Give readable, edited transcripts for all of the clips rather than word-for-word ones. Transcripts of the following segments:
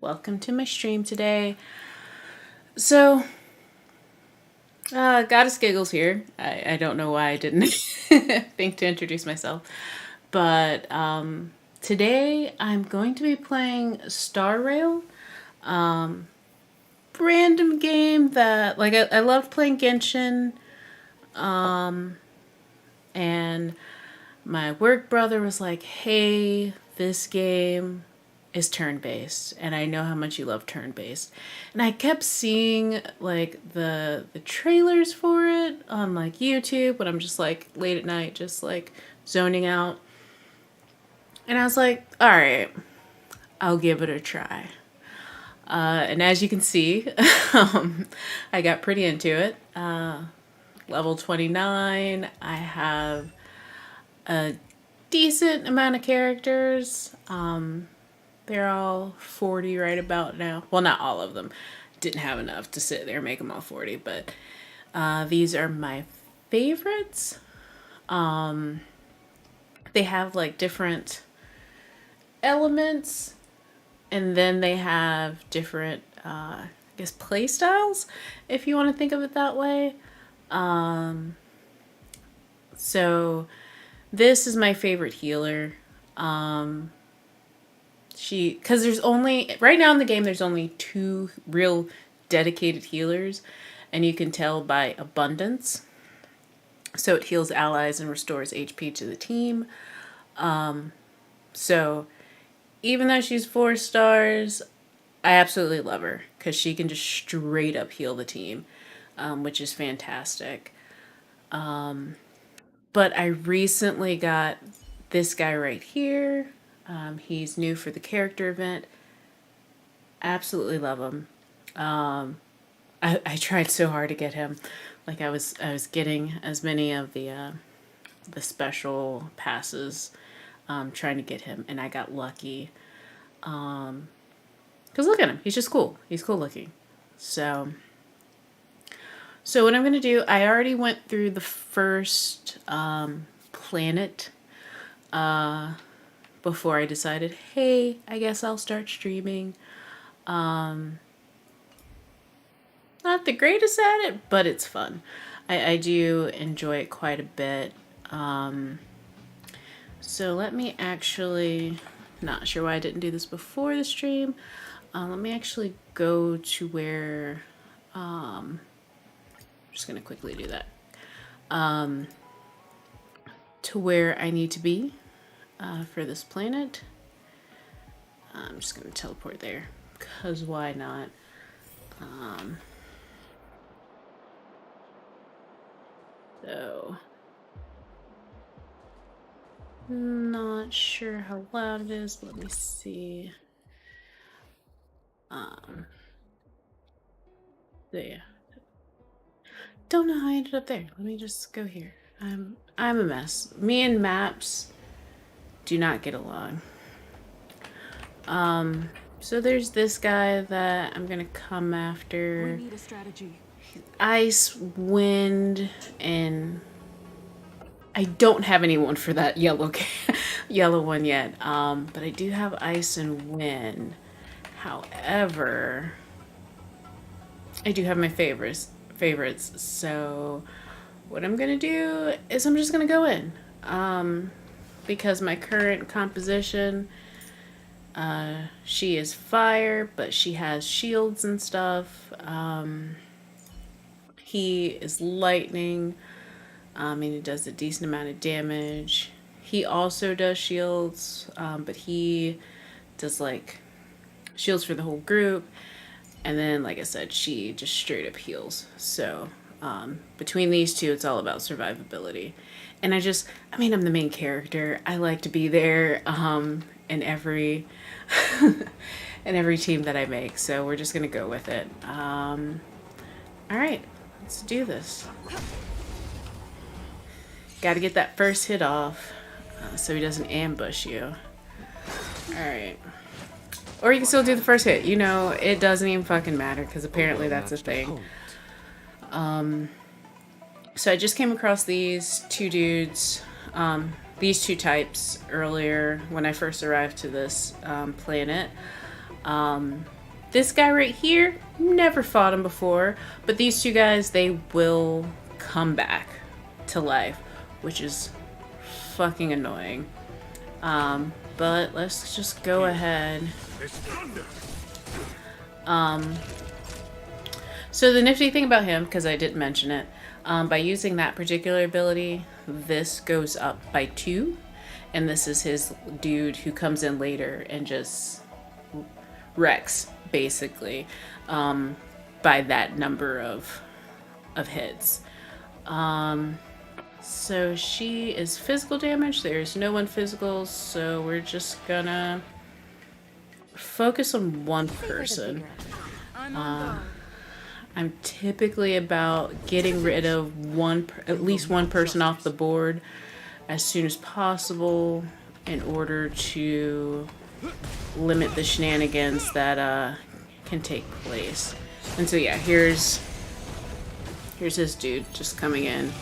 welcome to my stream today. So, Goddess Giggles here. I don't know why I didn't think to introduce myself, but today I'm going to be playing Star Rail. Random game that, like, I loved playing Genshin, and my work brother was like, hey, this game is turn-based, and I know how much you love turn-based. And I kept seeing, like, the trailers for it on, like, YouTube when I'm just, like, late at night, just, like, zoning out. And I was like, alright, I'll give it a try. And as you can see, I got pretty into it. Level 29, I have a decent amount of characters. They're all 40 right about now. Well, not all of them. Didn't have enough to sit there and make them all 40, but these are my favorites. They have like different elements, and then they have different, I guess, play styles, if you want to think of it that way. So this is my favorite healer. Because there's only, right now in the game, there's only 2 real dedicated healers, and you can tell by abundance. So it heals allies and restores HP to the team. So even though she's 4 stars, I absolutely love her because she can just straight up heal the team, which is fantastic. But I recently got this guy right here. He's new for the character event. Absolutely love him. I tried so hard to get him. Like I was getting as many of the special passes, trying to get him, and I got lucky. Cause look at him, he's just cool. He's cool looking. So what I'm gonna do, I already went through the first planet before I decided, hey, I guess I'll start streaming. Not the greatest at it, but it's fun. I do enjoy it quite a bit. So let me actually, not sure why I didn't do this before the stream. Let me actually go to where, I'm just going to quickly do that. To where I need to be for this planet. I'm just going to teleport there, because why not? So, not sure how loud it is. Let me see. Yeah. Don't know how I ended up there. Let me just go here. I'm a mess. Me and maps do not get along. So there's this guy that I'm gonna come after. We need a strategy. Ice, wind, and I don't have anyone for that yellow one yet. But I do have ice and wind. However, I do have my favorites. So what I'm gonna do is I'm just gonna go in. Because my current composition, she is fire, but she has shields and stuff. He is lightning, and he does a decent amount of damage. He also does shields, but he does like shields for the whole group. And then, like I said, she just straight up heals. So between these two, it's all about survivability. And I'm the main character. I like to be there in every in every team that I make. So we're just gonna go with it. All right, let's do this. Got to get that first hit off so he doesn't ambush you. All right. Or you can still do the first hit. You know, it doesn't even fucking matter because apparently that's a thing. So I just came across these 2 dudes, these 2 types earlier when I first arrived to this planet. This guy right here, never fought him before, but these two guys, they will come back to life, which is fucking annoying. But let's just go ahead. So the nifty thing about him, because I didn't mention it, by using that particular ability, this goes up by 2, and this is his dude who comes in later and just wrecks, basically, by that number of hits. So she is physical damage. There's no one physical, so we're just gonna focus on one person. I'm typically about getting rid of at least one person off the board as soon as possible in order to limit the shenanigans that can take place. And so yeah, here's this dude just coming in,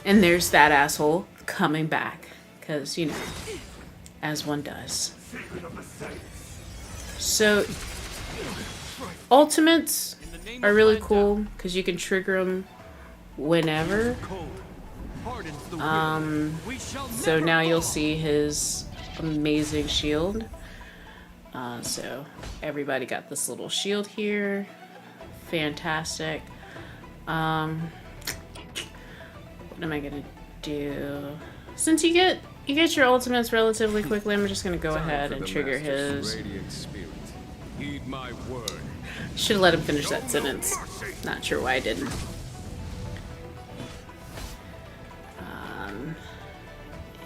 and there's that asshole coming back, because, you know, as one does. So ultimates are really cool because you can trigger them whenever. So now you'll see his amazing shield. So everybody got this little shield here. Fantastic. What am I gonna do? Since you get your ultimates relatively quickly, I'm just gonna go ahead and trigger his. Should have let him finish that sentence. Not sure why I didn't.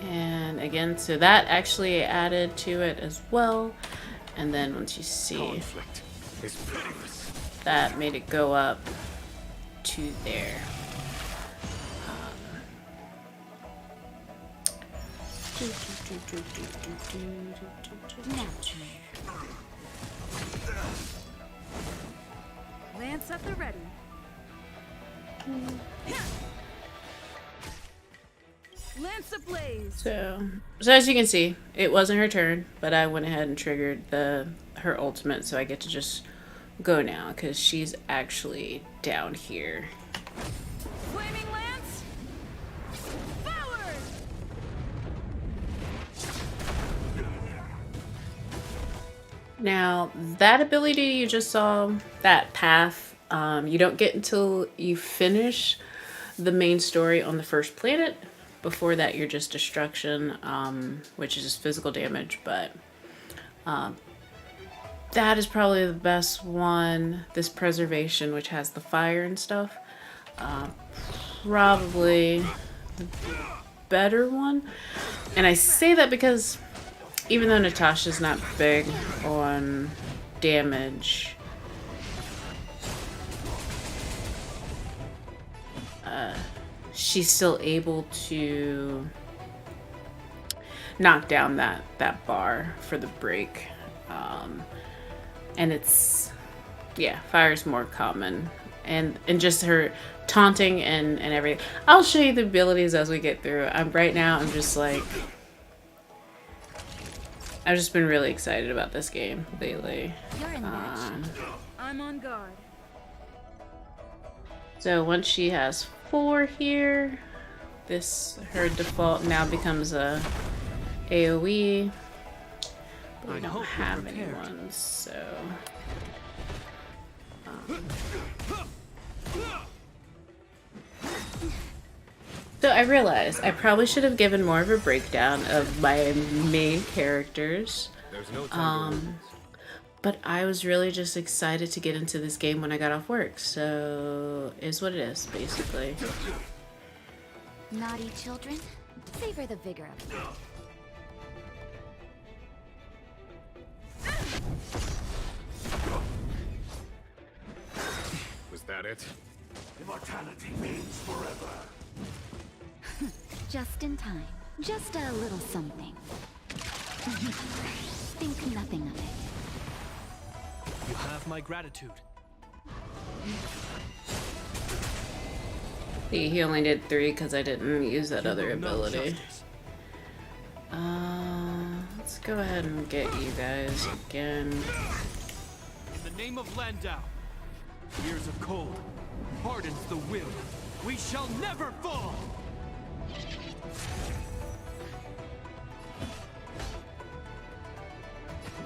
And again, so that actually added to it as well. And then once you see, that made it go up to there. Lance at the ready. Lance ablaze. So as you can see, it wasn't her turn, but I went ahead and triggered her ultimate, so I get to just go now because she's actually down here. Flaming lance. Forward. Now, that ability you just saw, that path, you don't get until you finish the main story on the first planet. Before that, you're just destruction, which is just physical damage, but that is probably the best one. This preservation, which has the fire and stuff, probably the better one. And I say that because even though Natasha's not big on damage, she's still able to knock down that bar for the break. And it's, yeah, fire's more common. And just her taunting and everything. I'll show you the abilities as we get through. Right now, I'm just like, I've just been really excited about this game lately. I'm on guard. So once she has 4 here, her default now becomes a AoE. But we don't have any ones, so. So I realized I probably should have given more of a breakdown of my main characters. But I was really just excited to get into this game when I got off work, so is what it is, basically. Naughty children, savor the vigor of it. Was that it? Immortality means forever. Just in time. Just a little something. Think nothing of it. You have my gratitude. He only did 3 because I didn't use that other ability. Let's go ahead and get you guys again. name of Landau, years of cold hardens the will. We shall never fall!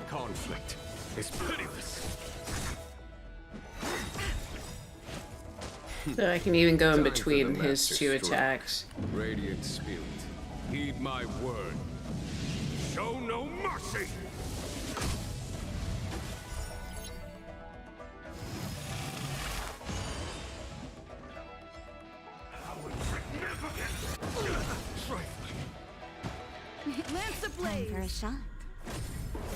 Conflict is pitiless. So I can even go in Time for between the his master two stroke. attacks. Radiant spirit, heed my word. Show no mercy! Lance Time for a ablaze. shot.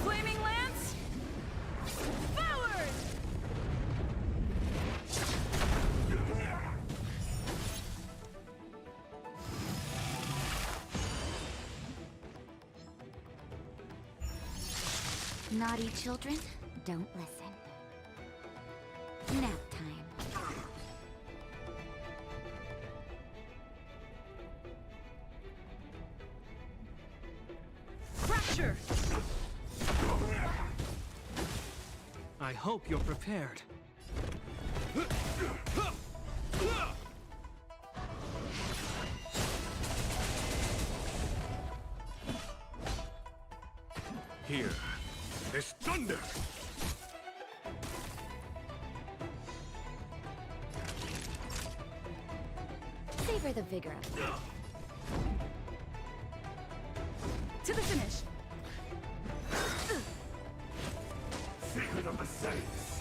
Flaming lance. Forward. Naughty children, don't listen. Nap time. Fracture. I hope you're prepared. Here, this thunder! Savor the vigor of it. To the finish. Secret of the saints!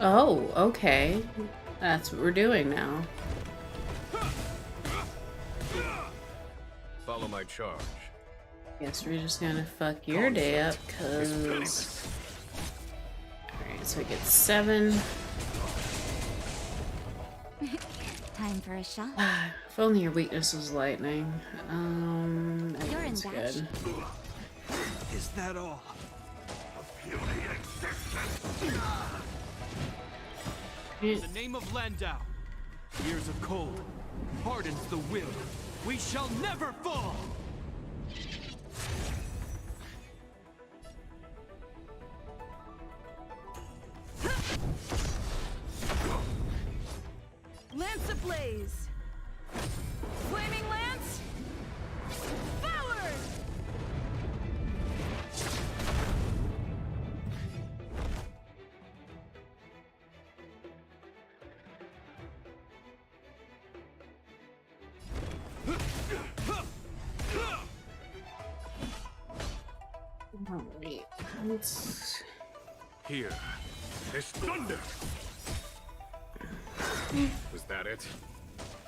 Oh, okay. That's what we're doing now. Follow my charge. Guess we're just gonna fuck your day up, It's cause... pitiless. Alright, so we get 7. Time for a shot. If only your weakness was lightning. I You're think it's in good. Is that all? Puny existence! In the name of Landau, years of cold hardens the will. We shall never fall! Lance ablaze. Flaming lance. Forward. Oh, wait. Let's... Here, this thunder! Was that it?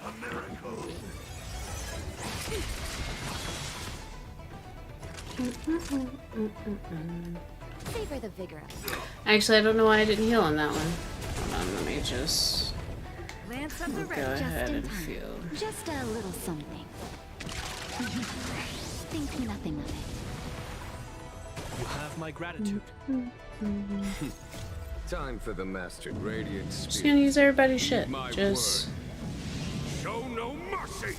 A miracle! Savor the vigor of it. Actually, I don't know why I didn't heal on that one. Hold on, let me just Lance up the go ready. ahead in and time. feel. Just a little something. Think nothing of it. You have my gratitude. Time for the mastered radiant Just spirit. gonna use everybody's shit. My Just word. Show no mercy!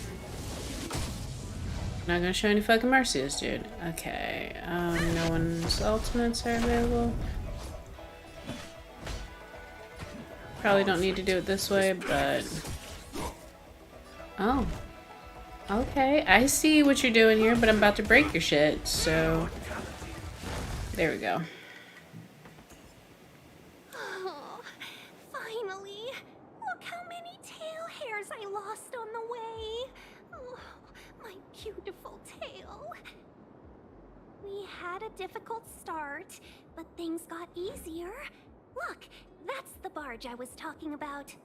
not gonna show any fucking mercy, this dude. Okay, no one's ultimates are available. Probably don't need to do it this way, but... Oh. Okay, I see what you're doing here, but I'm about to break your shit, so... There we go. Oh, finally! Look how many tail hairs I lost on the way! Oh, my beautiful tail! We had a difficult start, but things got easier. Look, that's the barge I was talking about.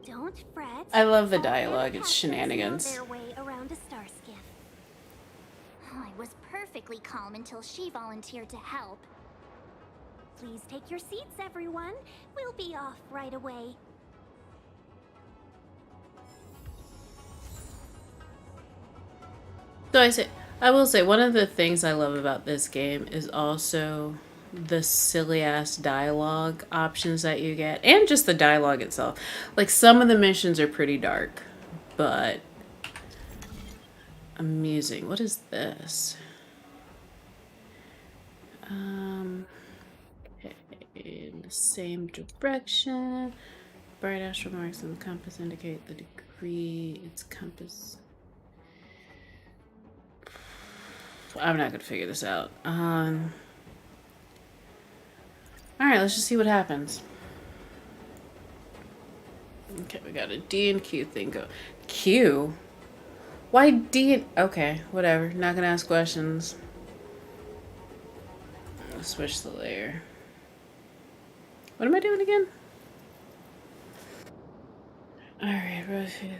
Don't fret. I love the All air dialogue, it's passengers shenanigans. know their way around a star skiff. I was perfectly calm until she volunteered to help. Please take your seats, everyone. We'll be off right away. So I will say, one of the things I love about this game is also the silly ass dialogue options that you get, and just the dialogue itself. Like, some of the missions are pretty dark, but amusing. What is this? Okay, in the same direction. Bright astral marks on the compass indicate the degree its compass. I'm not gonna figure this out. All right, let's just see what happens. Okay, we got a D and Q thing go. Q? Why D and... Okay, whatever. Not gonna ask questions. Let's switch the layer. What am I doing again? Alright, rotate.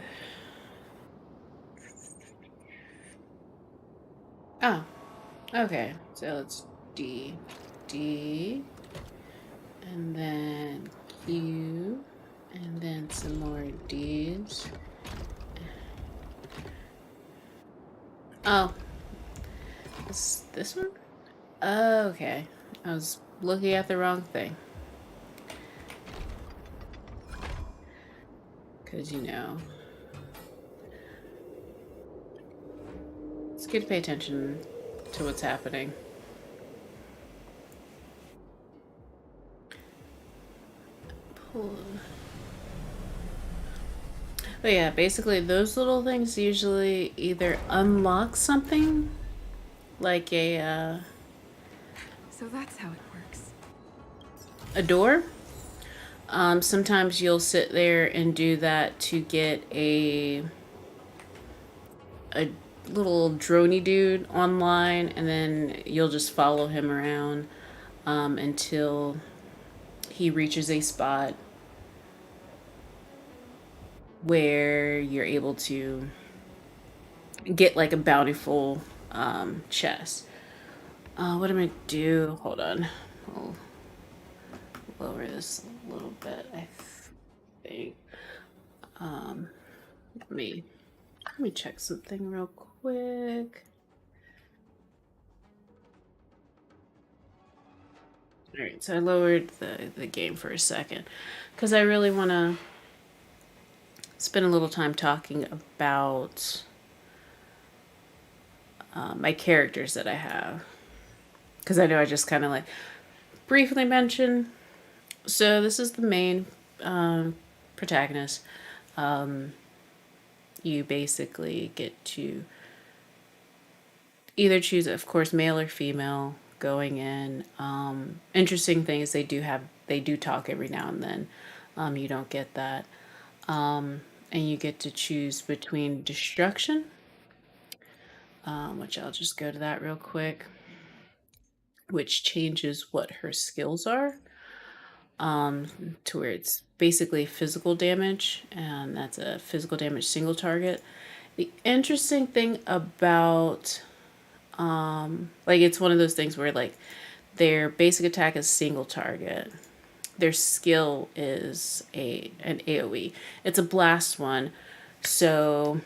Oh, okay. So it's D. D. And then Q. And then some more D's. Oh. This one? Oh, okay. I was looking at the wrong thing. Because, you know. It's good to pay attention to what's happening. Pull. But yeah, basically those little things usually either unlock something, like So that's how it works. a door. Sometimes you'll sit there and do that to get a little droney dude online, and then you'll just follow him around until he reaches a spot where you're able to get like a bountiful chest. What am I gonna do? Hold on. I'll lower this a little bit, I think. Let me check something real quick. Alright, so I lowered the game for a second because I really want to spend a little time talking about my characters that I have. Because I know I just kind of like briefly mentioned. So this is the main protagonist. You basically get to either choose, of course, male or female going in. Interesting thing is they do talk every now and then. You don't get that. And you get to choose between destruction, which I'll just go to that real quick, which changes what her skills are, to where it's basically physical damage, and that's a physical damage single target. The interesting thing about like it's one of those things where like their basic attack is single target. Their skill is an AoE. It's a blast one. So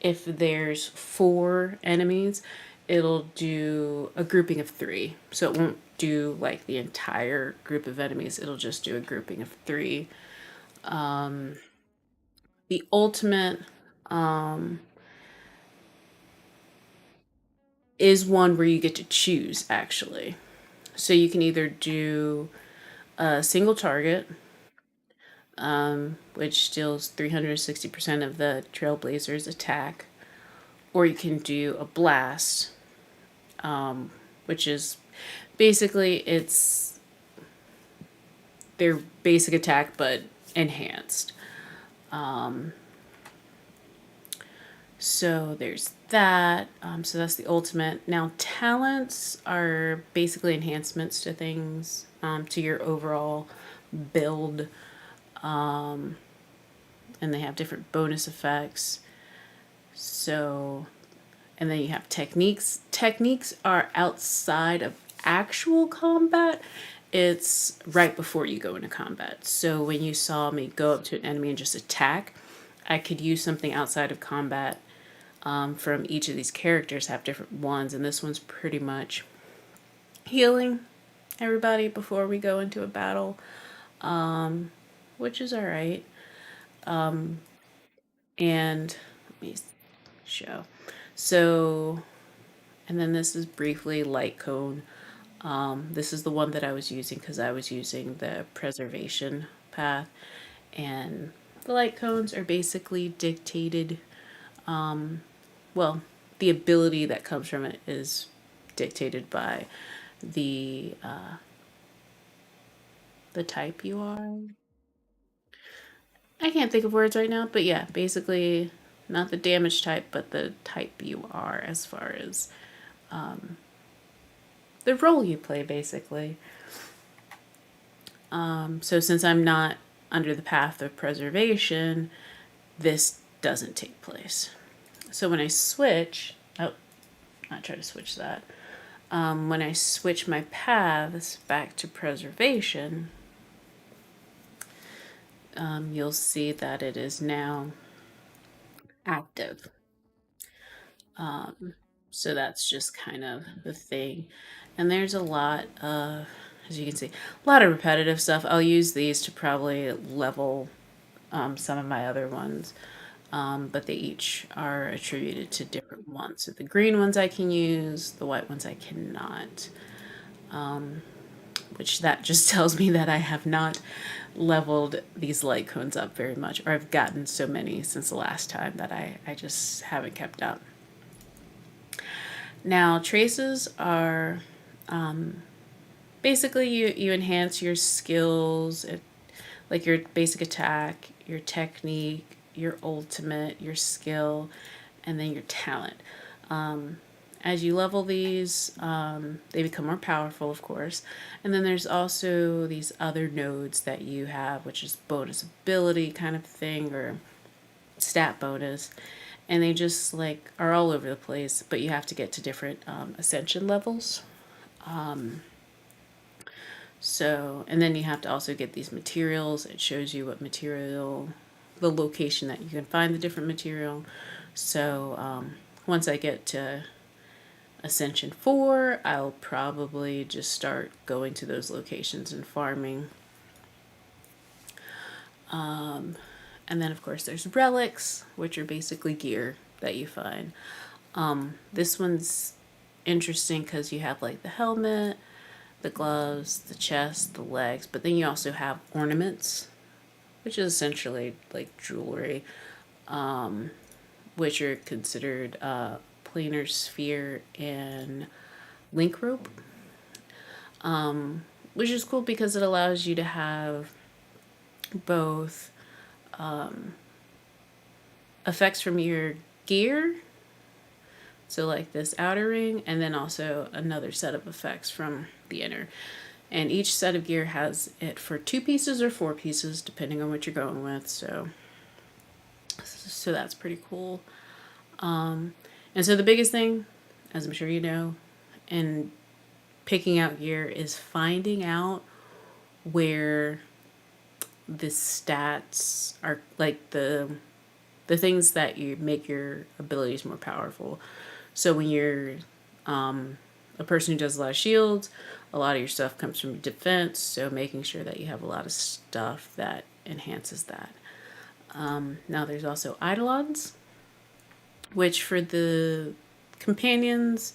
if there's 4 enemies, it'll do a grouping of 3. So it won't do like the entire group of enemies. It'll just do a grouping of 3. The ultimate is one where you get to choose, actually. So you can either do a single target, which deals 360% of the Trailblazer's attack, or you can do a blast, which is basically it's their basic attack but enhanced. So there's that. So that's the ultimate. Now talents are basically enhancements to things, to your overall build, and they have different bonus effects. So, and then you have techniques. Techniques are outside of actual combat. It's right before you go into combat. So when you saw me go up to an enemy and just attack, I could use something outside of combat. From each of these characters have different ones, and this one's pretty much healing everybody before we go into a battle, which is all right. And let me show. So, and then this is briefly light cone. This is the one that I was using because I was using the preservation path. And the light cones are basically dictated, well, the ability that comes from it is dictated by the type you are. I can't think of words right now, but yeah, basically not the damage type, but the type you are as far as the role you play, basically. So since I'm not under the path of preservation, this doesn't take place. So when I switch, oh, I try to switch that. When I switch my paths back to preservation, you'll see that it is now active. So that's just kind of the thing. And there's a lot of, as you can see, a lot of repetitive stuff. I'll use these to probably level some of my other ones. But they each are attributed to different ones. So the green ones I can use, the white ones I cannot. Which that just tells me that I have not leveled these light cones up very much, or I've gotten so many since the last time that I just haven't kept up. Now, traces are basically you enhance your skills, like your basic attack, your technique, your ultimate, your skill, and then your talent. As you level these, they become more powerful, of course. And then there's also these other nodes that you have, which is bonus ability kind of thing, or stat bonus. And they just like are all over the place, but you have to get to different ascension levels. So, and then you have to also get these materials. It shows you what material, the location that you can find the different material. So once I get to Ascension 4, I'll probably just start going to those locations and farming. And then of course there's relics, which are basically gear that you find. This one's interesting because you have like the helmet, the gloves, the chest, the legs, but then you also have ornaments, which is essentially like jewelry, which are considered planar sphere and link rope, which is cool because it allows you to have both effects from your gear, so like this outer ring, and then also another set of effects from the inner. And each set of gear has it for 2 pieces or 4 pieces, depending on what you're going with. So that's pretty cool. And so the biggest thing, as I'm sure you know, in picking out gear is finding out where the stats are, like the things that you make your abilities more powerful. So when you're a person who does a lot of shields, a lot of your stuff comes from defense, so making sure that you have a lot of stuff that enhances that. Now there's also eidolons, which for the companions,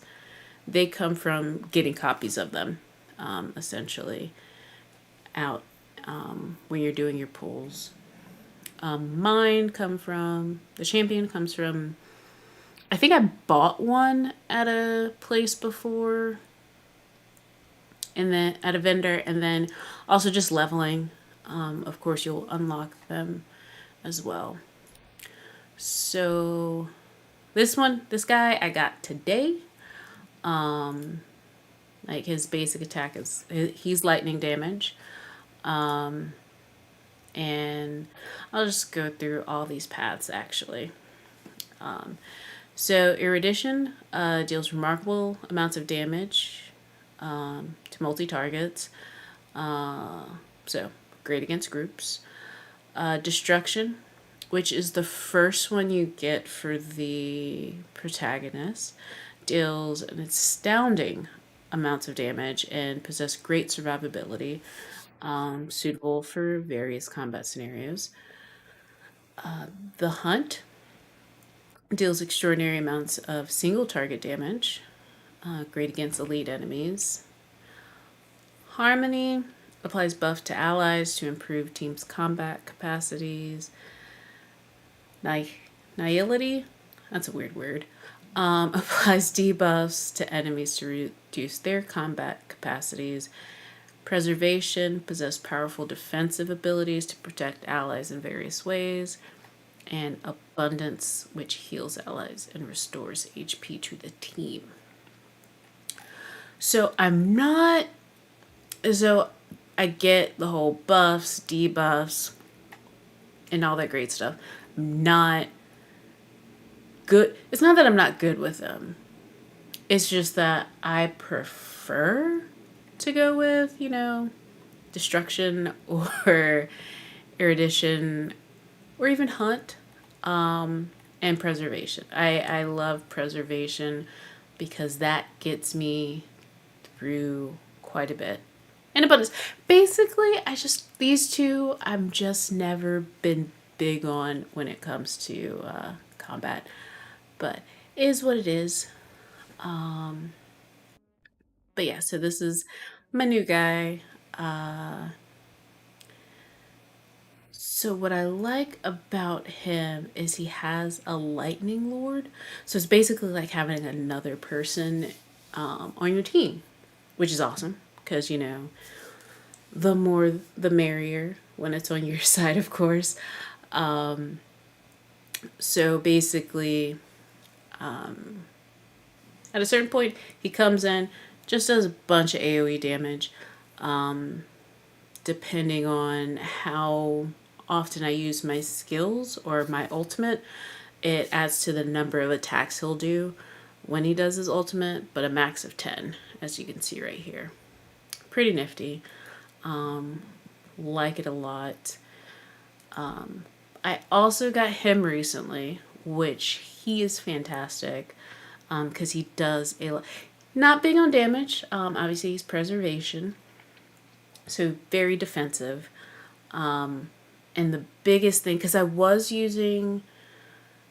they come from getting copies of them, essentially, out when you're doing your pulls. Mine come from, the champion comes from, I think I bought one at a place before, and then at a vendor, and then also just leveling. Of course, you'll unlock them as well. So this guy I got today. Like his basic attack is, he's lightning damage. And I'll just go through all these paths actually. So Erudition deals remarkable amounts of damage to multi-targets. So great against groups. Destruction, which is the first one you get for the protagonist, deals an astounding amounts of damage and possess great survivability, suitable for various combat scenarios. The Hunt Deals extraordinary amounts of single target damage. Great against elite enemies. Harmony applies buff to allies to improve team's combat capacities. Nihility, that's a weird word, applies debuffs to enemies to reduce their combat capacities. Preservation possess powerful defensive abilities to protect allies in various ways. And abundance, which heals allies and restores HP to the team. So I get the whole buffs, debuffs, and all that great stuff. I'm not good. It's not that I'm not good with them. It's just that I prefer to go with, destruction or erudition or even hunt, and preservation. I love preservation because that gets me through quite a bit. And abundance. Basically, these two I've just never been big on when it comes to combat. But it is what it is. But yeah, so this is my new guy. So what I like about him is he has a lightning lord. So it's basically like having another person on your team, which is awesome because, the more the merrier when it's on your side, of course. So basically, at a certain point, he comes in, just does a bunch of AoE damage, depending on how often I use my skills or my ultimate. It adds to the number of attacks he'll do when he does his ultimate, but a max of 10, as you can see right here. Pretty nifty. Like it a lot. I also got him recently, which he is fantastic, because he does a lot. Not big on damage. Obviously, he's preservation, so very defensive. And the biggest thing, because I was using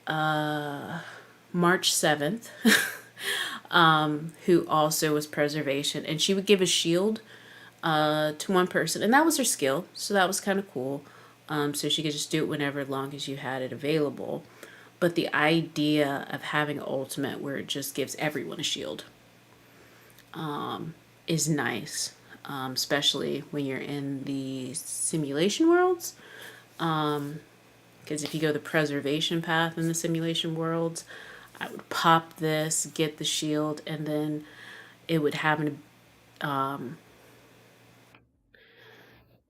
March 7th, who also was preservation, and she would give a shield to one person, and that was her skill, so that was kind of cool. So she could just do it whenever, as long as you had it available. But the idea of having an ultimate where it just gives everyone a shield is nice, especially when you're in the simulation worlds. Because if you go the preservation path in the simulation worlds, I would pop this, get the shield, and then it would have an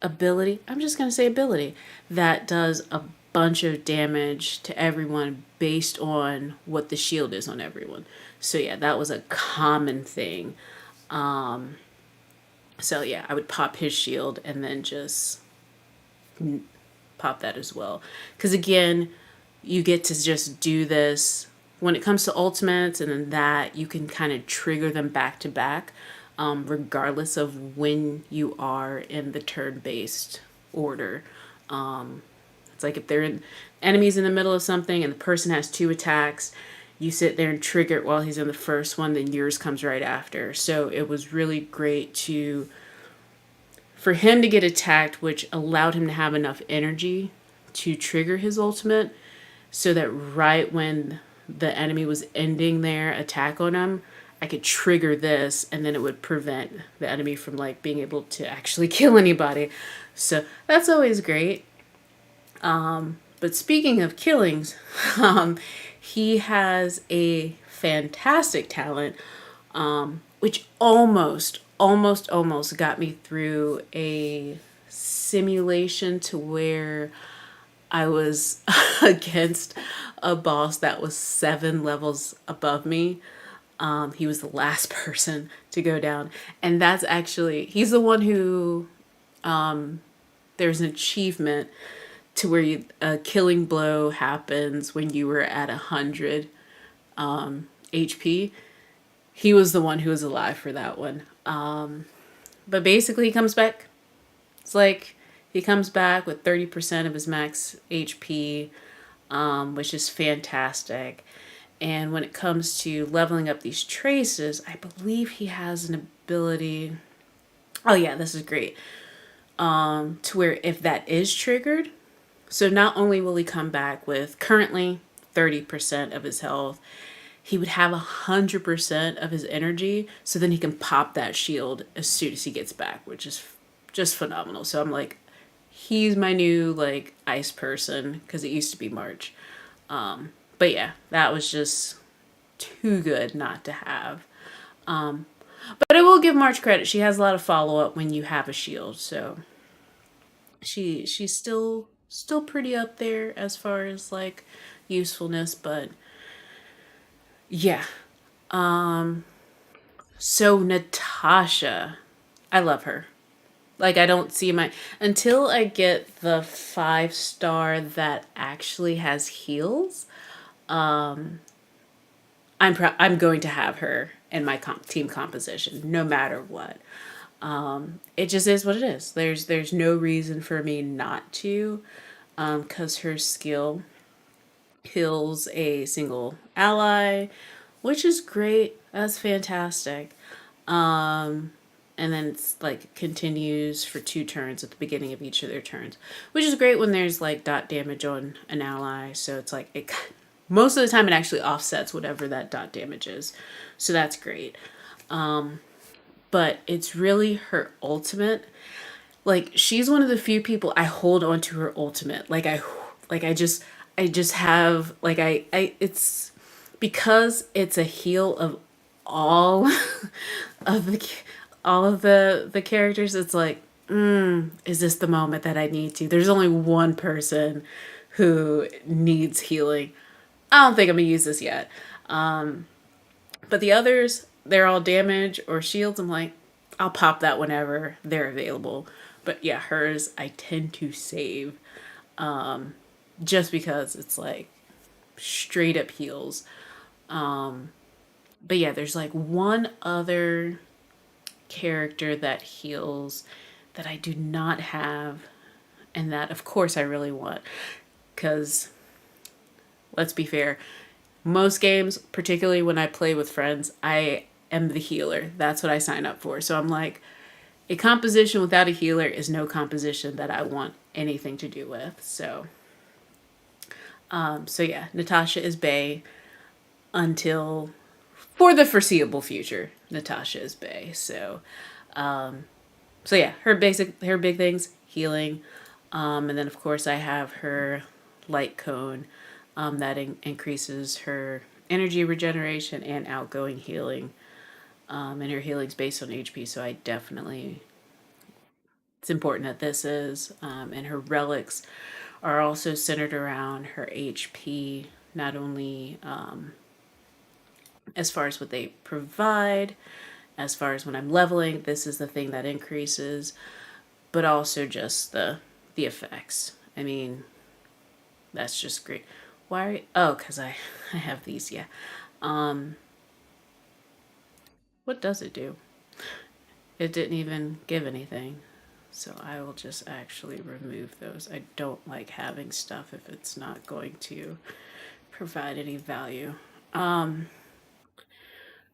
ability. I'm just going to say ability that does a bunch of damage to everyone based on what the shield is on everyone. So yeah, that was a common thing. So yeah, I would pop his shield and then just pop that as well. Because again, you get to just do this when it comes to ultimates, and then that you can kind of trigger them back to back, regardless of when you are in the turn-based order. It's like if they're in enemies in the middle of something and the person has 2 attacks, you sit there and trigger it while he's in the first one, then yours comes right after. So it was really great for him to get attacked, which allowed him to have enough energy to trigger his ultimate, so that right when the enemy was ending their attack on him, I could trigger this, and then it would prevent the enemy from being able to actually kill anybody. So that's always great. But speaking of killings, he has a fantastic talent, which almost got me through a simulation to where I was against a boss that was 7 levels above me. He was the last person to go down. And that's actually, he's the one who, there's an achievement to where a killing blow happens when you were at 100 HP. He was the one who was alive for that one. But basically he comes back. It's like he comes back with 30% of his max HP, which is fantastic. And when it comes to leveling up these traces, I believe he has an ability. Oh yeah, this is great. To where if that is triggered, so not only will he come back with currently 30% of his health, he would have 100% of his energy. So then he can pop that shield as soon as he gets back, which is just phenomenal. So I'm like, he's my new like ice person because it used to be March. But yeah, that was just too good not to have. But I will give March credit. She has a lot of follow up when you have a shield, so she's still pretty up there as far as like usefulness. But yeah. So Natasha, I love her. Like I don't see my until I get the 5-star that actually has heals. I'm going to have her in my team composition no matter what. It just is what it is. There's no reason for me not to, because her skill kills a single ally, which is great. That's fantastic. And then it's like continues for 2 turns at the beginning of each of their turns, which is great when there's like dot damage on an ally. So it's like it most of the time it actually offsets whatever that dot damage is. So that's great. But it's really her ultimate. Like she's one of the few people I hold on to her ultimate. I just have like I it's because it's a heal of all of the all of the characters. It's like, is this the moment that I need to? There's only one person who needs healing. I don't think I'm gonna use this yet. But the others, they're all damage or shields. I'm like, I'll pop that whenever they're available. But yeah, hers I tend to save, just because it's like straight up heals. But yeah, there's like one other character that heals that I do not have, and that of course I really want, because let's be fair, most games, particularly when I play with friends, I am the healer. That's what I sign up for. So I'm like, a composition without a healer is no composition that I want anything to do with. So yeah, Natasha is Bae until for the foreseeable future. Natasha is Bae. So yeah, her big things, healing. And then of course I have her light cone that increases her energy regeneration and outgoing healing. And her healing's based on HP, so I definitely, it's important that this is. And her relics are also centered around her HP, not only as far as what they provide, as far as when I'm leveling, this is the thing that increases, but also just the effects. I mean, that's just great. Why? Oh, because I have these, yeah. What does it do? It didn't even give anything. So I will just actually remove those. I don't like having stuff if it's not going to provide any value.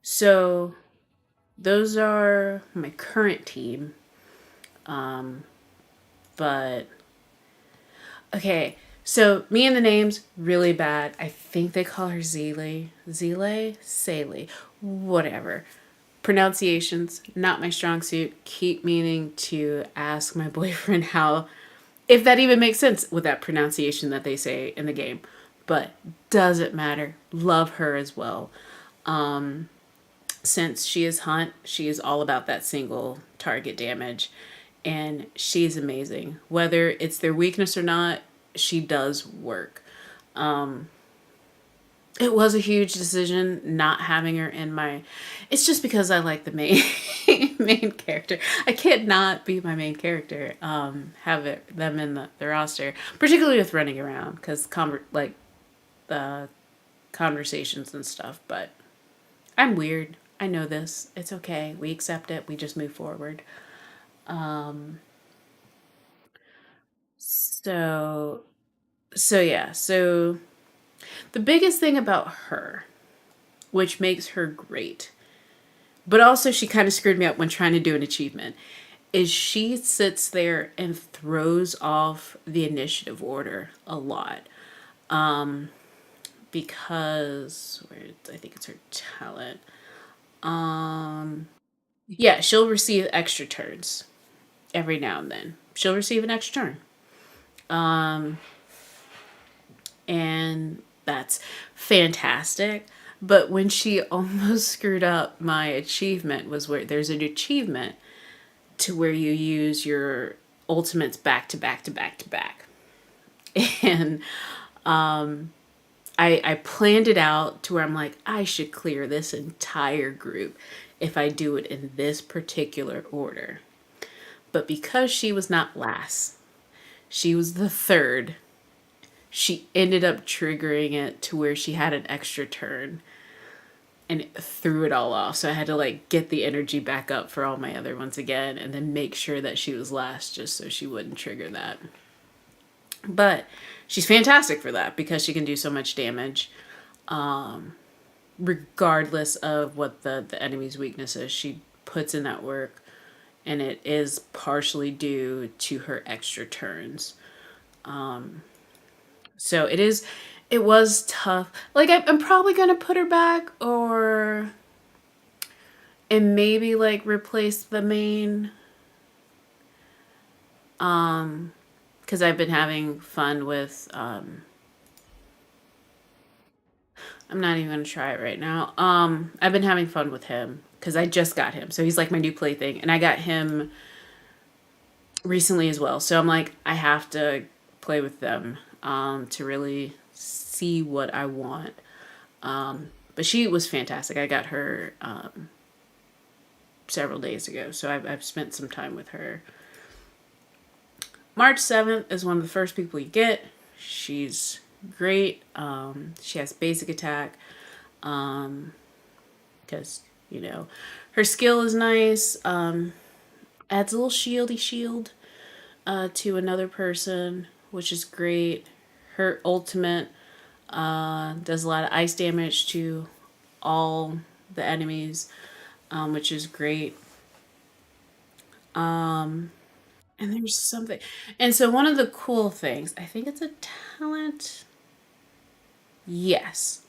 So those are my current team. But okay, so me and the names really bad. I think they call her Zele, Saley, whatever. Pronunciations not my strong suit. Keep meaning to ask my boyfriend how, if that even makes sense with that pronunciation that they say in the game. But doesn't matter. Love her as well. Since she is Hunt, she is all about that single target damage. And she's amazing. Whether it's their weakness or not, she does work. It was a huge decision not having her in my... It's just because I like the main character. I can't not be my main character. Have them in the roster. Particularly with running around. Because the conversations and stuff. But I'm weird. I know this. It's okay. We accept it. We just move forward. So yeah. So the biggest thing about her which makes her great. But also she kind of screwed me up when trying to do an achievement. Is she sits there and throws off the initiative order a lot. Because I think it's her talent. Yeah, she'll receive extra turns every now and then. She'll receive an extra turn. And that's fantastic. But when she almost screwed up my achievement was where there's an achievement to where you use your ultimates back to back to back to back. And I planned it out to where I'm like, I should clear this entire group if I do it in this particular order. But because she was not last, she was the third, she ended up triggering it to where she had an extra turn and it threw it all off. So I had to like get the energy back up for all my other ones again and then make sure that she was last just so she wouldn't trigger that. But she's fantastic for that because she can do so much damage. Regardless of what the enemy's weakness is, she puts in that work, and it is partially due to her extra turns. So it was tough. Like I'm probably gonna put her back and maybe like replace the main. Because I've been having fun with, I'm not even going to try it right now. I've been having fun with him because I just got him. So he's like my new plaything. And I got him recently as well. So I'm like, I have to play with them to really see what I want. But she was fantastic. I got her several days ago. So I've spent some time with her. March 7th is one of the first people you get. She's great. She has basic attack. Because, you know, her skill is nice. Adds a little shield to another person, which is great. Her ultimate does a lot of ice damage to all the enemies, which is great. And there's something. And so one of the cool things, I think it's a talent. Yes.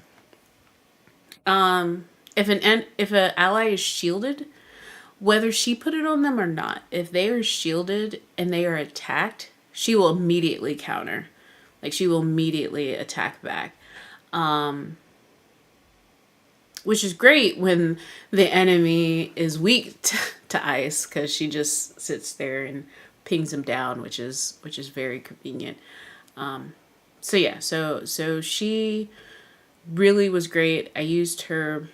If an ally is shielded, whether she put it on them or not, if they are shielded and they are attacked, she will immediately counter. Like she will immediately attack back. Which is great when the enemy is weak to ice, because she just sits there and pings them down, which is very convenient. So yeah, so she really was great. I used her.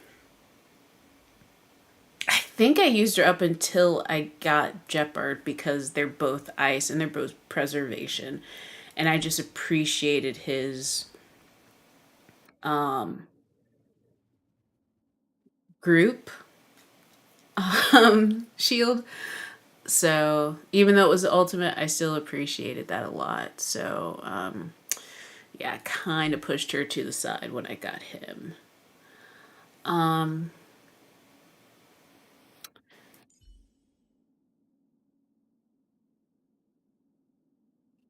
I think I used her up until I got Jeopard because they're both ice and they're both preservation, and I just appreciated his group shield. So even though it was the ultimate, I still appreciated that a lot. So yeah, I kind of pushed her to the side when I got him.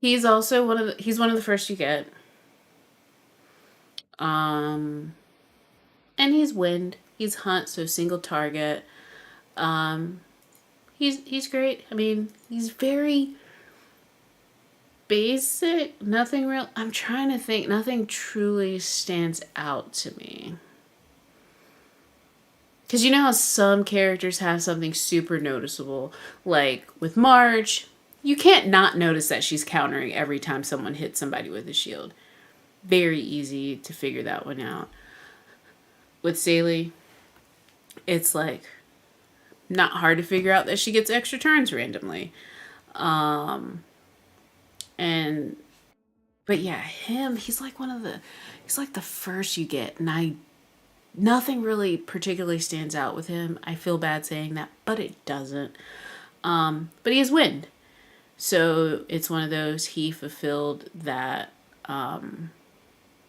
He's also he's one of the first you get. And he's wind. He's hunt, so single target. He's great. I mean, he's very basic. Nothing real. I'm trying to think. Nothing truly stands out to me. Because you know how some characters have something super noticeable, like with March, you can't not notice that she's countering every time someone hits somebody with a shield. Very easy to figure that one out. With Saley, it's like not hard to figure out that she gets extra turns randomly. But yeah, he's like he's like the first you get, and nothing really particularly stands out with him. I feel bad saying that, but it doesn't. But he has wind. So it's one of those, he fulfilled that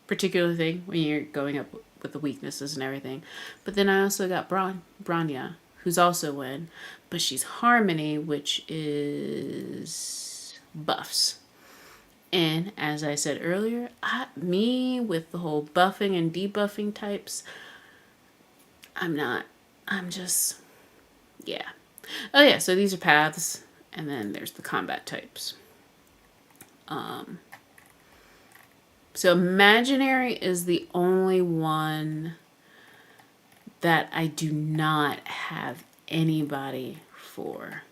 particular thing when you're going up with the weaknesses and everything. But then I also got Branya, who's also Win, but she's Harmony, which is buffs. And as I said earlier, me with the whole buffing and debuffing types, I'm not. I'm just, yeah. Oh yeah, so these are paths, and then there's the combat types. So imaginary is the only one that I do not have anybody for.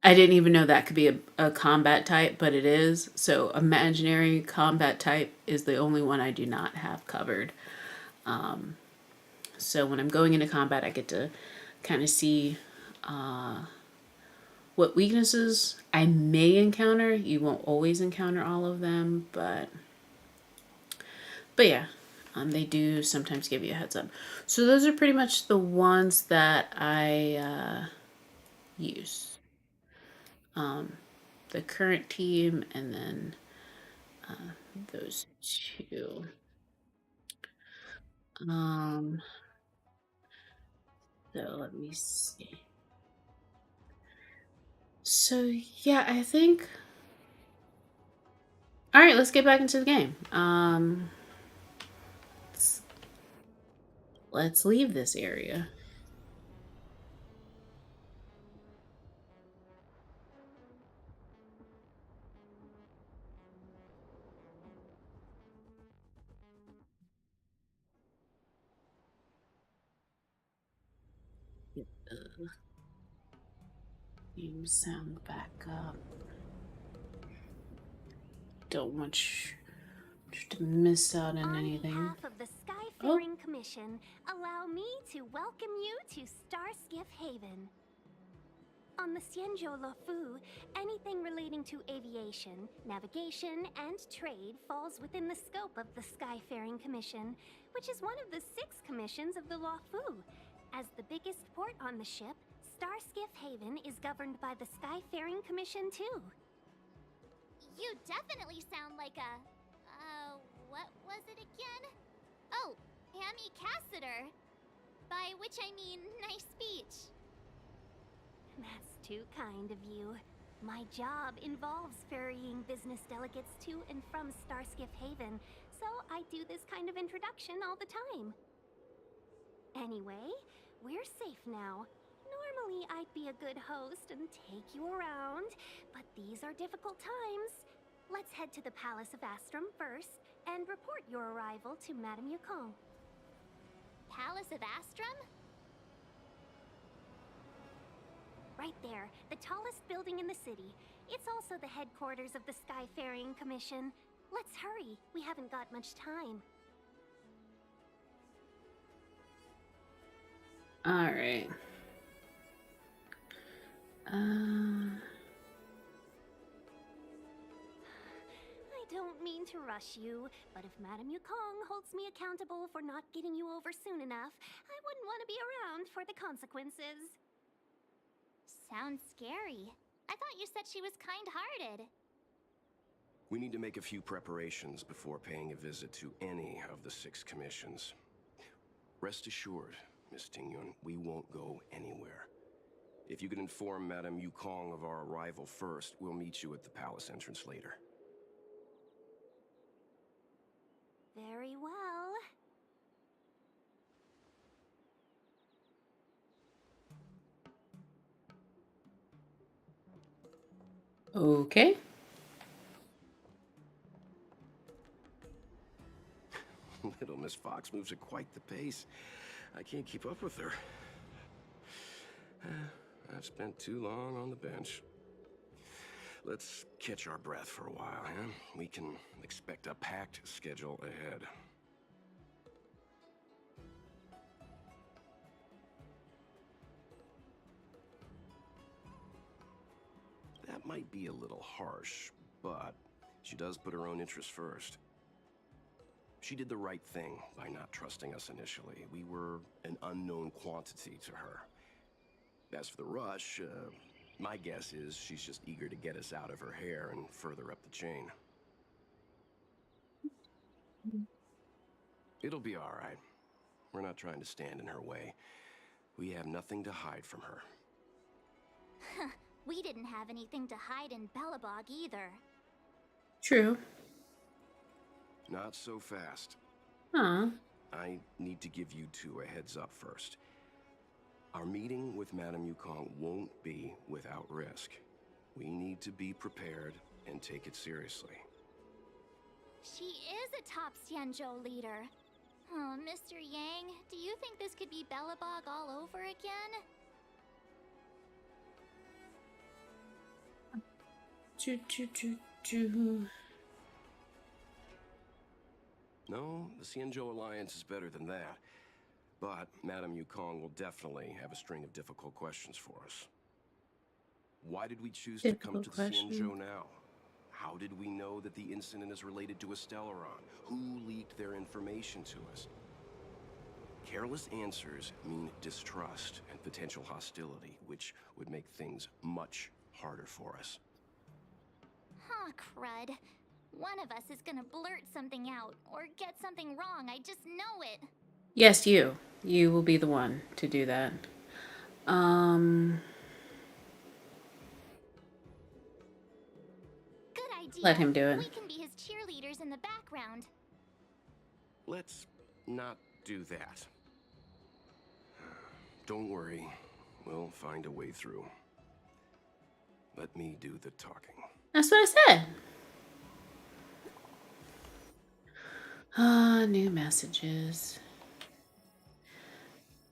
I didn't even know that could be a combat type, but it is. So imaginary combat type is the only one I do not have covered. So when I'm going into combat, I get to kind of see what weaknesses I may encounter. You won't always encounter all of them, but yeah, they do sometimes give you a heads up. So those are pretty much the ones that I use. The current team, and then those two. So let me see. So yeah, I think. All right, let's get back into the game. Let's leave this area. Get the game sound back up. Don't want you to miss out on anything. On behalf of the Skyfaring Commission, allow me to welcome you to Starskiff Haven. On the Xianzhou Luofu, anything relating to aviation, navigation, and trade falls within the scope of the Skyfaring Commission, which is one of the 6 commissions of the Luofu. As the biggest port on the ship, Starskiff Haven is governed by the Skyfaring Commission too. You definitely sound like a... what was it again? Oh, Hammy Cassiter. By which I mean, nice speech. That's too kind of you. My job involves ferrying business delegates to and from Starskiff Haven, so I do this kind of introduction all the time. Anyway, we're safe now. Normally I'd be a good host and take you around, but these are difficult times. Let's head to the Palace of Astrum first and report your arrival to Madame Yukong. Palace of Astrum? Right there, the tallest building in the city. It's also the headquarters of the Skyfaring Commission. Let's hurry, we haven't got much time. All right. I don't mean to rush you, but if Madame Yukong holds me accountable for not getting you over soon enough, I wouldn't want to be around for the consequences. Sounds scary. I thought you said she was kind-hearted. We need to make a few preparations before paying a visit to any of the 6 commissions. Rest assured, Miss Tingyun, we won't go anywhere. If you could inform Madame Yukong of our arrival first, we'll meet you at the palace entrance later. Very well. Okay. Little Miss Fox moves at quite the pace. I can't keep up with her. I've spent too long on the bench. Let's catch our breath for a while, huh? We can expect a packed schedule ahead. That might be a little harsh, but she does put her own interests first. She did the right thing by not trusting us initially. We were an unknown quantity to her. As for the rush, my guess is she's just eager to get us out of her hair and further up the chain. It'll be all right. We're not trying to stand in her way. We have nothing to hide from her. We didn't have anything to hide in Bellabog either. True. Not so fast. Huh. I need to give you two a heads up first. Our meeting with Madame Yukong won't be without risk. We need to be prepared and take it seriously. She is a top Xianzhou leader. Oh, Mr. Yang, do you think this could be Bellabog all over again? No, the Xianzhou Alliance is better than that. But Madame Yukong will definitely have a string of difficult questions for us. Why did we choose to come to the Xianzhou now? How did we know that the incident is related to a Stellaron? Who leaked their information to us? Careless answers mean distrust and potential hostility, which would make things much harder for us. Huh, crud. One of us is gonna blurt something out, or get something wrong, I just know it. Yes, you. You will be the one to do that. Good idea. Let him do it. We can be his cheerleaders in the background. Let's not do that. Don't worry. We'll find a way through. Let me do the talking. That's what I said. New messages.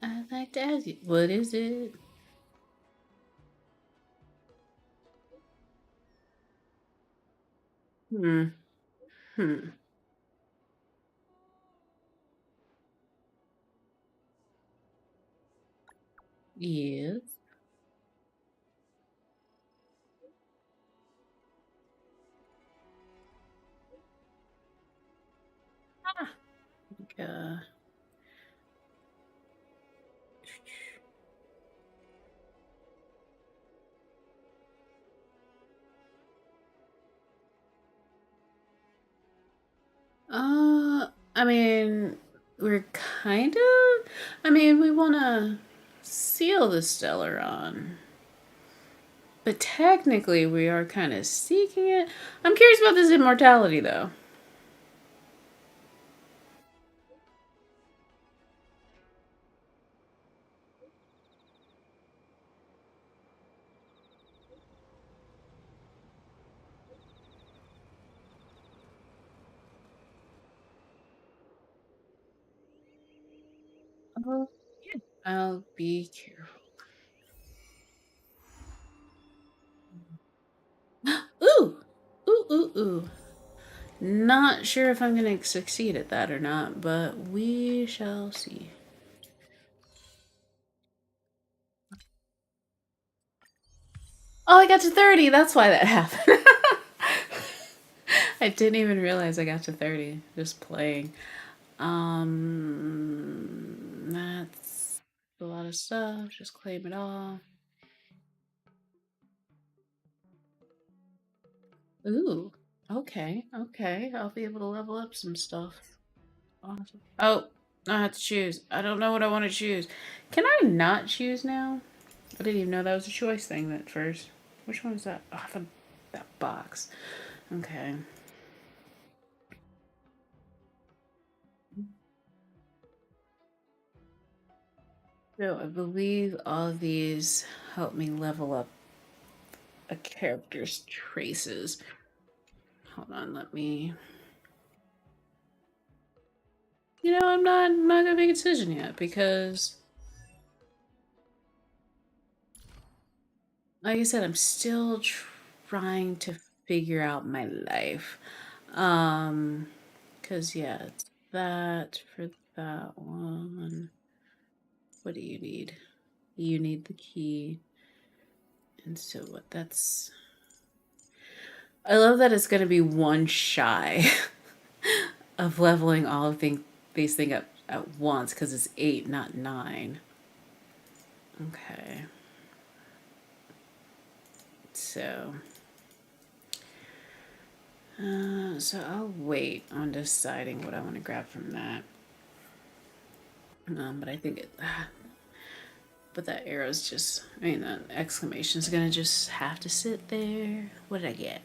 I'd like to ask you, what is it? Hmm. Yes. Uh, I mean, we're kind of. I mean, we want to seal the Stellaron. But technically, we are kind of seeking it. I'm curious about this immortality, though. Oh, yeah. I'll be careful. Ooh! Ooh, ooh, ooh. Not sure if I'm going to succeed at that or not, but we shall see. Oh, I got to 30. That's why that happened. I didn't even realize I got to 30 just playing. That's a lot of stuff. Just claim it all. Ooh, okay, okay. I'll be able to level up some stuff. Awesome. Oh, I have to choose. I don't know what I want to choose. Can I not choose now? I didn't even know that was a choice thing at first. Which one is that? Oh, that box. Okay. So I believe all of these help me level up a character's traces. Hold on, let me. You know, I'm not gonna make a decision yet because, like I said, I'm still trying to figure out my life. Cause yeah, it's that for that one. What do you need? You need the key. And so what? That's. I love that it's gonna be one shy of leveling all of these things up at once because it's 8, not 9. Okay. So. So I'll wait on deciding what I want to grab from that. But I think it. But that arrow's just. I mean, that exclamation's gonna just have to sit there. What did I get?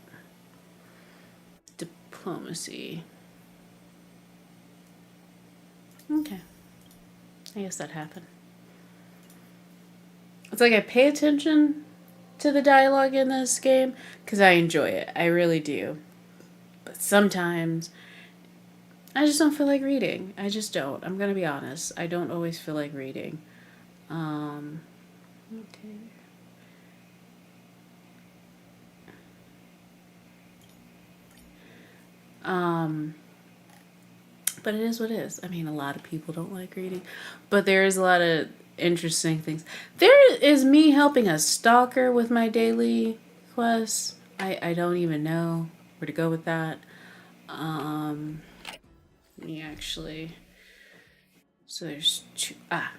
Diplomacy. Okay. I guess that happened. It's like I pay attention to the dialogue in this game because I enjoy it. I really do. But sometimes I just don't feel like reading. I just don't. I'm gonna be honest. I don't always feel like reading. Okay. But it is what it is. I mean, a lot of people don't like reading, but there is a lot of interesting things. There is me helping a stalker with my daily quests. I don't even know where to go with that. Me actually. So there's two. I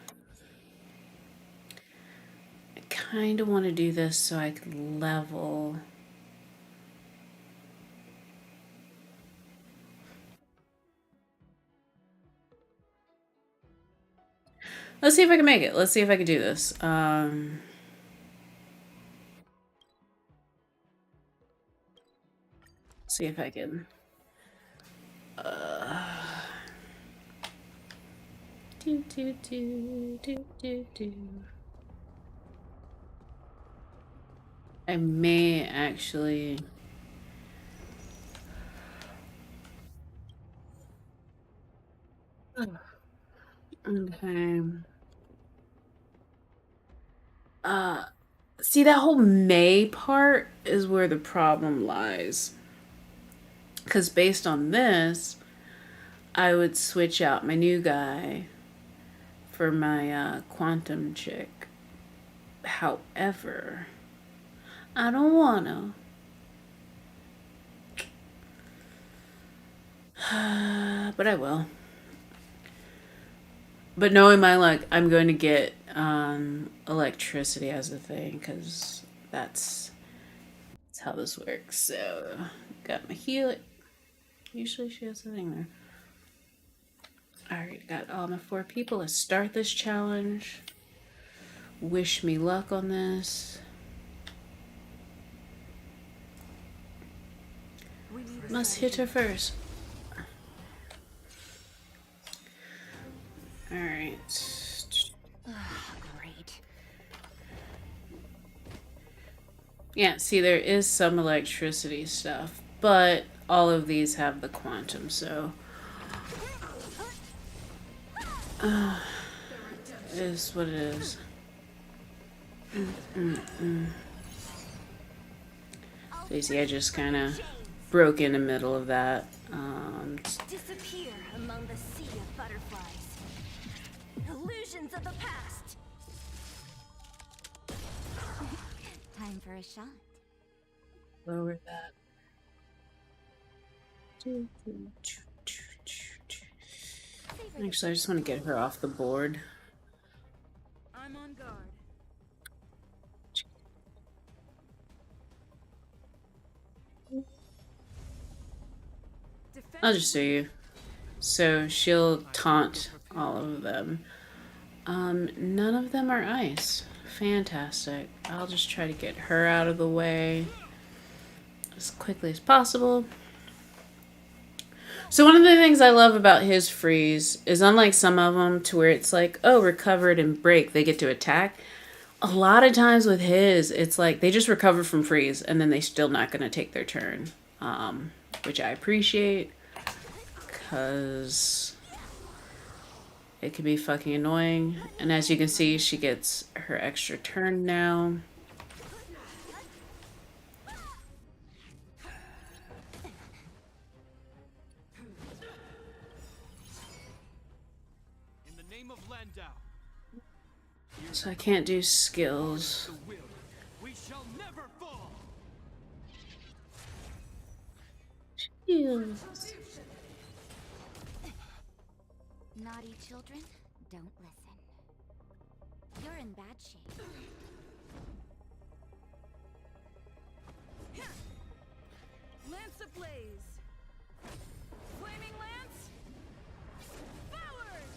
kind of want to do this so I can level. Let's see if I can make it. Let's see if I can do this. See if I can. Do, do, do, do, do, do. I may actually. Okay. See, that whole May part is where the problem lies. Because based on this, I would switch out my new guy for my quantum chick. However, I don't wanna. But I will. But knowing my luck, I'm going to get electricity as a thing because that's how this works. So, got my heal. Usually she has something there. Alright, got all my 4 people. Let's start this challenge. Wish me luck on this. Must hit her first. Alright. Great. Yeah, see, there is some electricity stuff, but all of these have the quantum, so. It is what it is. So you see, I just kind of broke in the middle of that. Disappear among the sea of butterflies. Illusions of the past. Time for a shot. Lower that. Actually, I just want to get her off the board. I'm on guard. I'll just show you. So she'll taunt all of them. None of them are ice. Fantastic. I'll just try to get her out of the way as quickly as possible. So one of the things I love about his freeze is unlike some of them to where it's like, oh, recovered and break, they get to attack. A lot of times with his, it's like they just recover from freeze and then they're still not going to take their turn, which I appreciate because it can be fucking annoying. And as you can see, she gets her extra turn now. So I can't do skills. We shall never fall. Naughty children, don't listen. You're in bad shape. Lance ablaze. Flaming lance. Forward.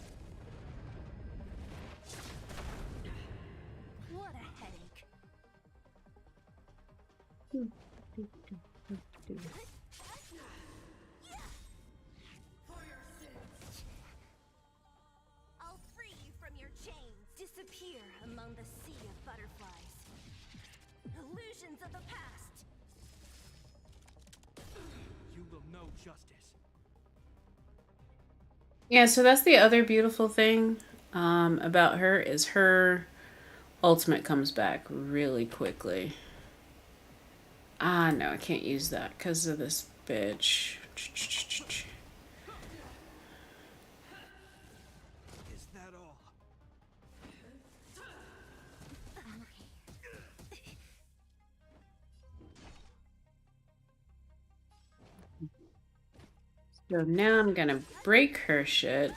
I'll free you from your chains. Disappear among the sea of butterflies. Illusions of the past. You will know justice. Yeah, so that's the other beautiful thing about her is her ultimate comes back really quickly. Ah, no, I can't use that because of this bitch. Is that all? So now I'm gonna break her shit.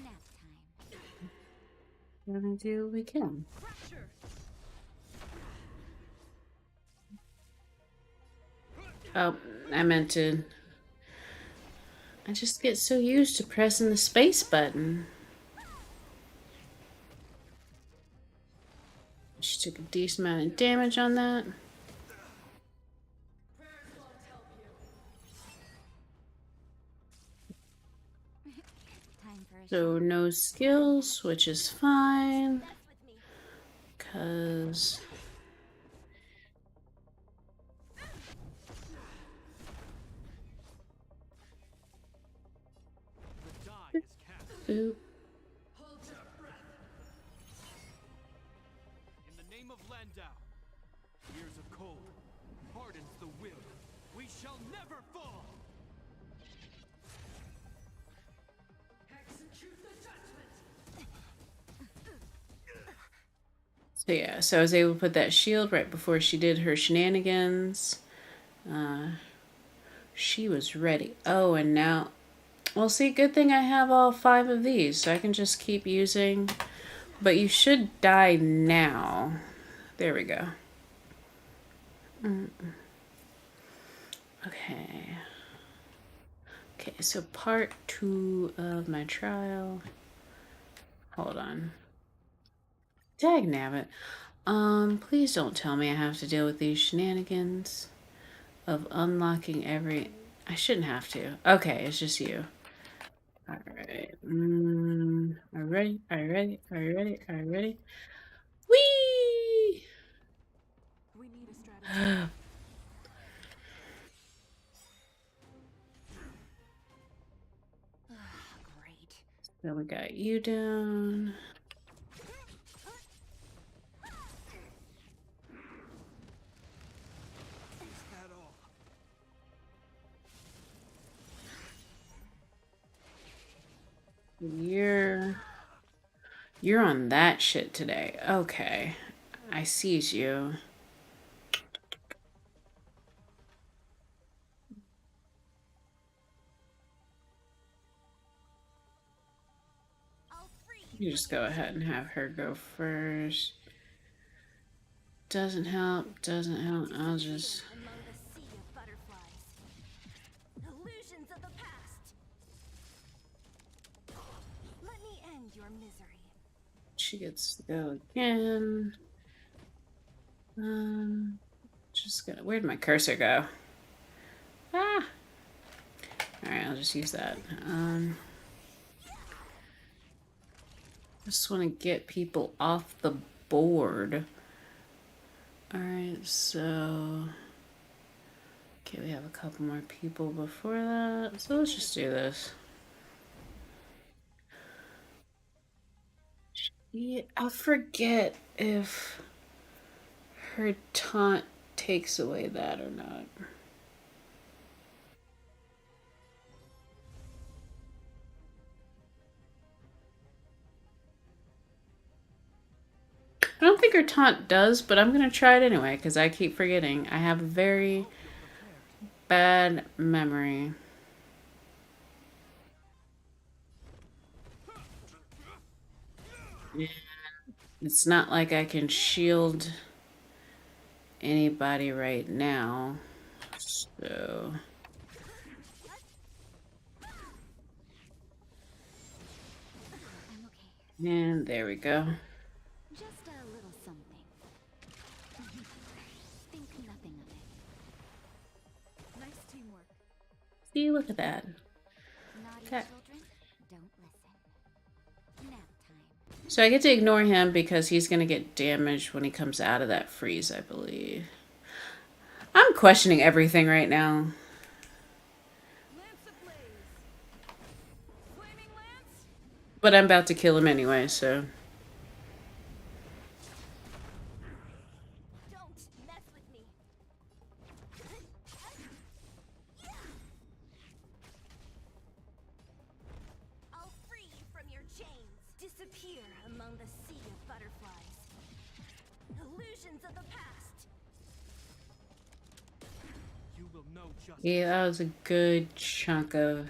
Nap time. Gonna do what we can. Crusher. Oh, I meant to. I just get so used to pressing the space button. She took a decent amount of damage on that. Time for a So no skills, which is fine. Dance with me. Cause The die is cast. boop. In the name of Landau, years of cold hardens the will. We shall never fall. So yeah, so I was able to put that shield right before she did her shenanigans. She was ready. Oh, and now, well, see, good thing I have all 5 of these, so I can just keep using. But you should die now. There we go. Okay. Okay, so part 2 of my trial. Hold on. Dagnabbit. Please don't tell me I have to deal with these shenanigans of unlocking every... I shouldn't have to. Okay, it's just you. Alright. Are you ready? Are you ready? Are you ready? Are you ready? Whee! We need a strategy. Great. So we got you down. Is that all? You're on that shit today. Okay. I sees you. I'll free You just go ahead and have her go first. Doesn't help, doesn't help. I'll just... among the sea of butterflies. Illusions of the past. Let me end your misery. She gets to go again. Just gonna... Where'd my cursor go? Ah! Alright, I'll just use that. Just want to get people off the board. Alright, so... Okay, we have a couple more people before that. So let's just do this. Yeah, I forget if her taunt takes away that or not. I don't think her taunt does, but I'm gonna try it anyway because I keep forgetting. I have a very bad memory. It's not like I can shield anybody right now. So... I'm okay. And there we go. Just a little something. See, look at that. Naughty Okay. children, don't listen. Nap time. So I get to ignore him because he's going to get damaged when he comes out of that freeze, I believe. I'm questioning everything right now. Lance ablaze. Flaming lance. But I'm about to kill him anyway, so. Don't mess with me. I'll free you from your chains. Disappear among the sea of butterflies. Illusions of the past. You will know justice. Yeah, that was a good chunk of.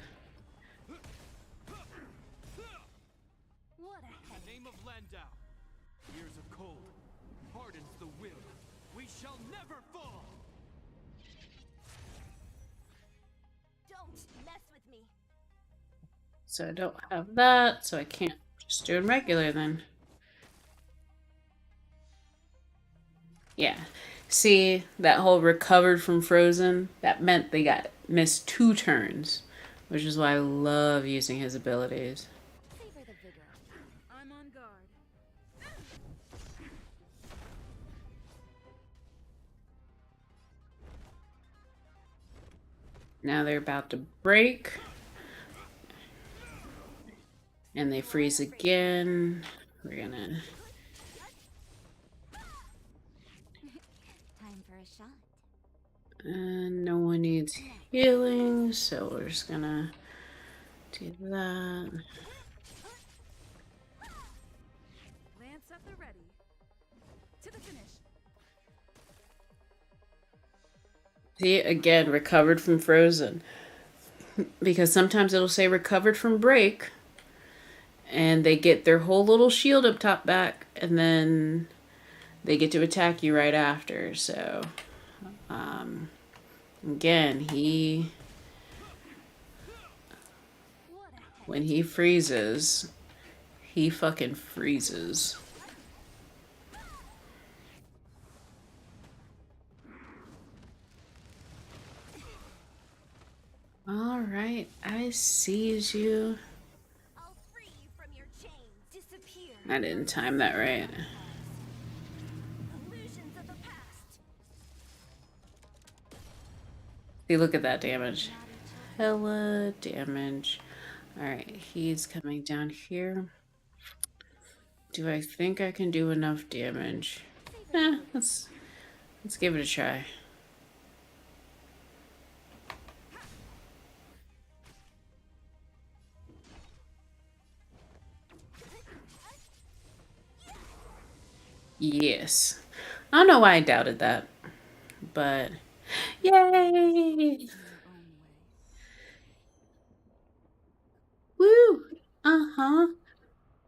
What a In head. the name of Landau, years of cold hardens the will. We shall never fall. Don't mess with me. So I don't have that, so I can't just do it regular then. Yeah. See, that whole recovered from frozen, that meant they got missed 2 turns, which is why I love using his abilities. Savor the vigor. I'm on guard. Now they're about to break. And they freeze again. We're gonna. Time for a shot. And no one needs healing, so we're just gonna do that. Lance at the ready. To the finish. See, again, recovered from frozen. Because sometimes it'll say recovered from break. And they get their whole little shield up top back. And then they get to attack you right after. So, again, when he freezes, he fucking freezes. All right, I sees you. I'll free you from your chains. Disappear. I didn't time that right. Illusions of the past. See, look at that damage. Hella damage. All right, he's coming down here. Do I think I can do enough damage? Let's give it a try. Yes. I don't know why I doubted that, but yay! Woo! Uh-huh.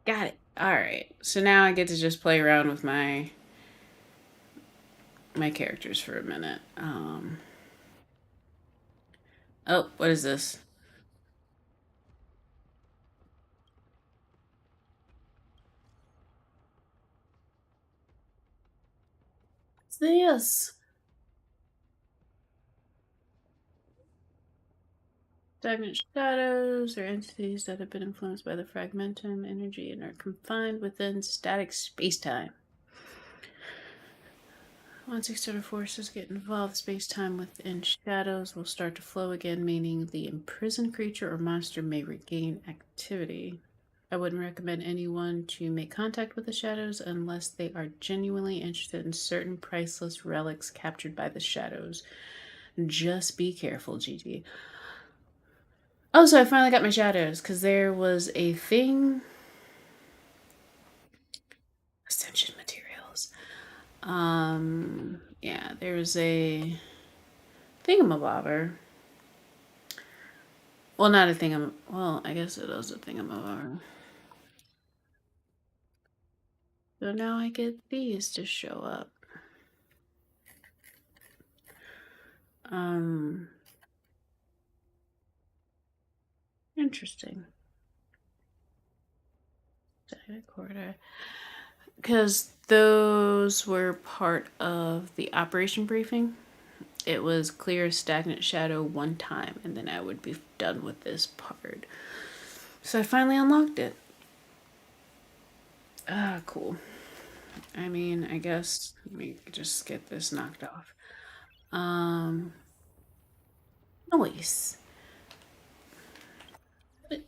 Got it. All right. So now I get to just play around with my characters for a minute. Oh, what is this? What's this? Stagnant shadows are entities that have been influenced by the fragmentum energy and are confined within static space-time. Once external forces get involved, space-time within shadows will start to flow again, meaning the imprisoned creature or monster may regain activity. I wouldn't recommend anyone to make contact with the shadows unless they are genuinely interested in certain priceless relics captured by the shadows. Just be careful, GG. Oh, so I finally got my shadows, because there was a thing. Ascension materials. Yeah, there's a thingamabobber. Well, not a thingam. Well, I guess it is a thingamabobber. So now I get these to show up. Interesting. Quarter. Because those were part of the operation briefing. it was clear stagnant shadow one time, and then I would be done with this part. So I finally unlocked it. Ah, cool. I mean, I guess let me just get this knocked off. Noise.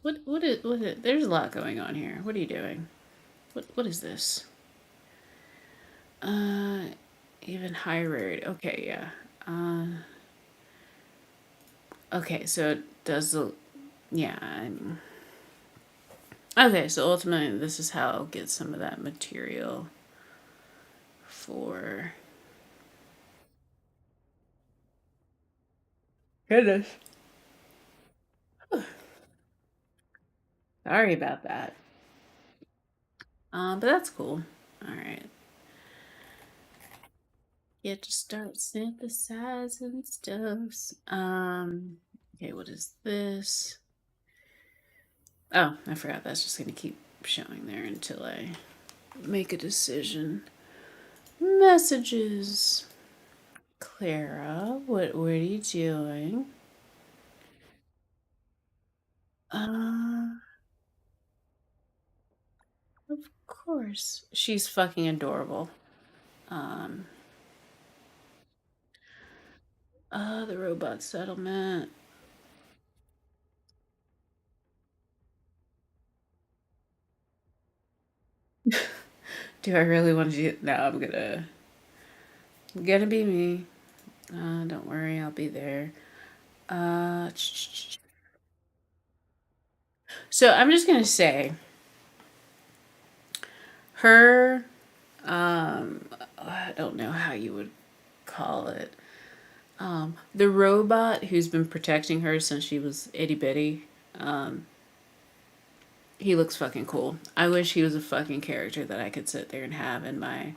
What is, there's a lot going on here. What are you doing? What is this? Uh, even higher rarity. Okay, yeah. Okay, so it does the, yeah, I mean, okay, so ultimately this is how I'll get some of that material for, goodness. Sorry about that. But that's cool. All right. Get to start synthesizing stuffs. Okay, what is this? Oh, I forgot. That's just gonna keep showing there until I make a decision. Messages. Clara, what are you doing? Uh, of course. She's fucking adorable. Um, the robot settlement. Do I really want to do it? No, I'm gonna be me. Don't worry, I'll be there. Uh, so I'm just gonna say her. I don't know how you would call it. The robot who's been protecting her since she was itty bitty. He looks fucking cool. I wish he was a fucking character that I could sit there and have in my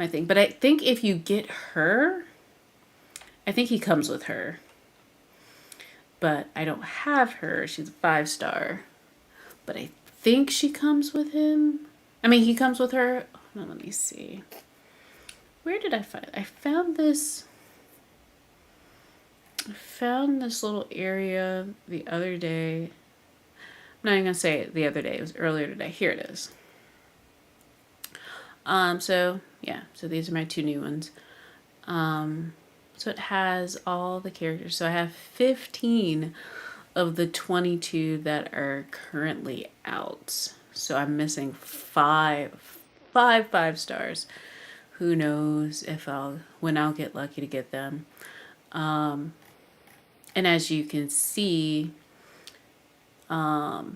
thing. But I think if you get her, I think he comes with her. But I don't have her. She's a 5-star. But I think she comes with him. I mean, he comes with her. Hold on, let me see. Where did I find? I found this little area the other day. I'm not even gonna say it the other day. It was earlier today. Here it is. So yeah. So these are my 2 new ones. So it has all the characters. So I have 15 of the 22 that are currently out. So I'm missing 5 stars. Who knows if when I'll get lucky to get them. And as you can see, the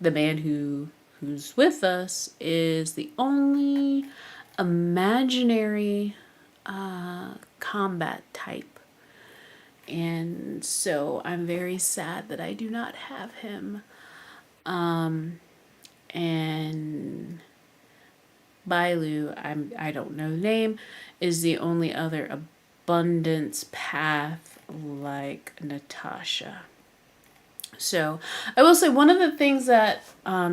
man who's with us is the only imaginary combat type. And so I'm very sad that I do not have him. And Bailu, I don't know the name, is the only other abundance path like Natasha. So I will say one of the things that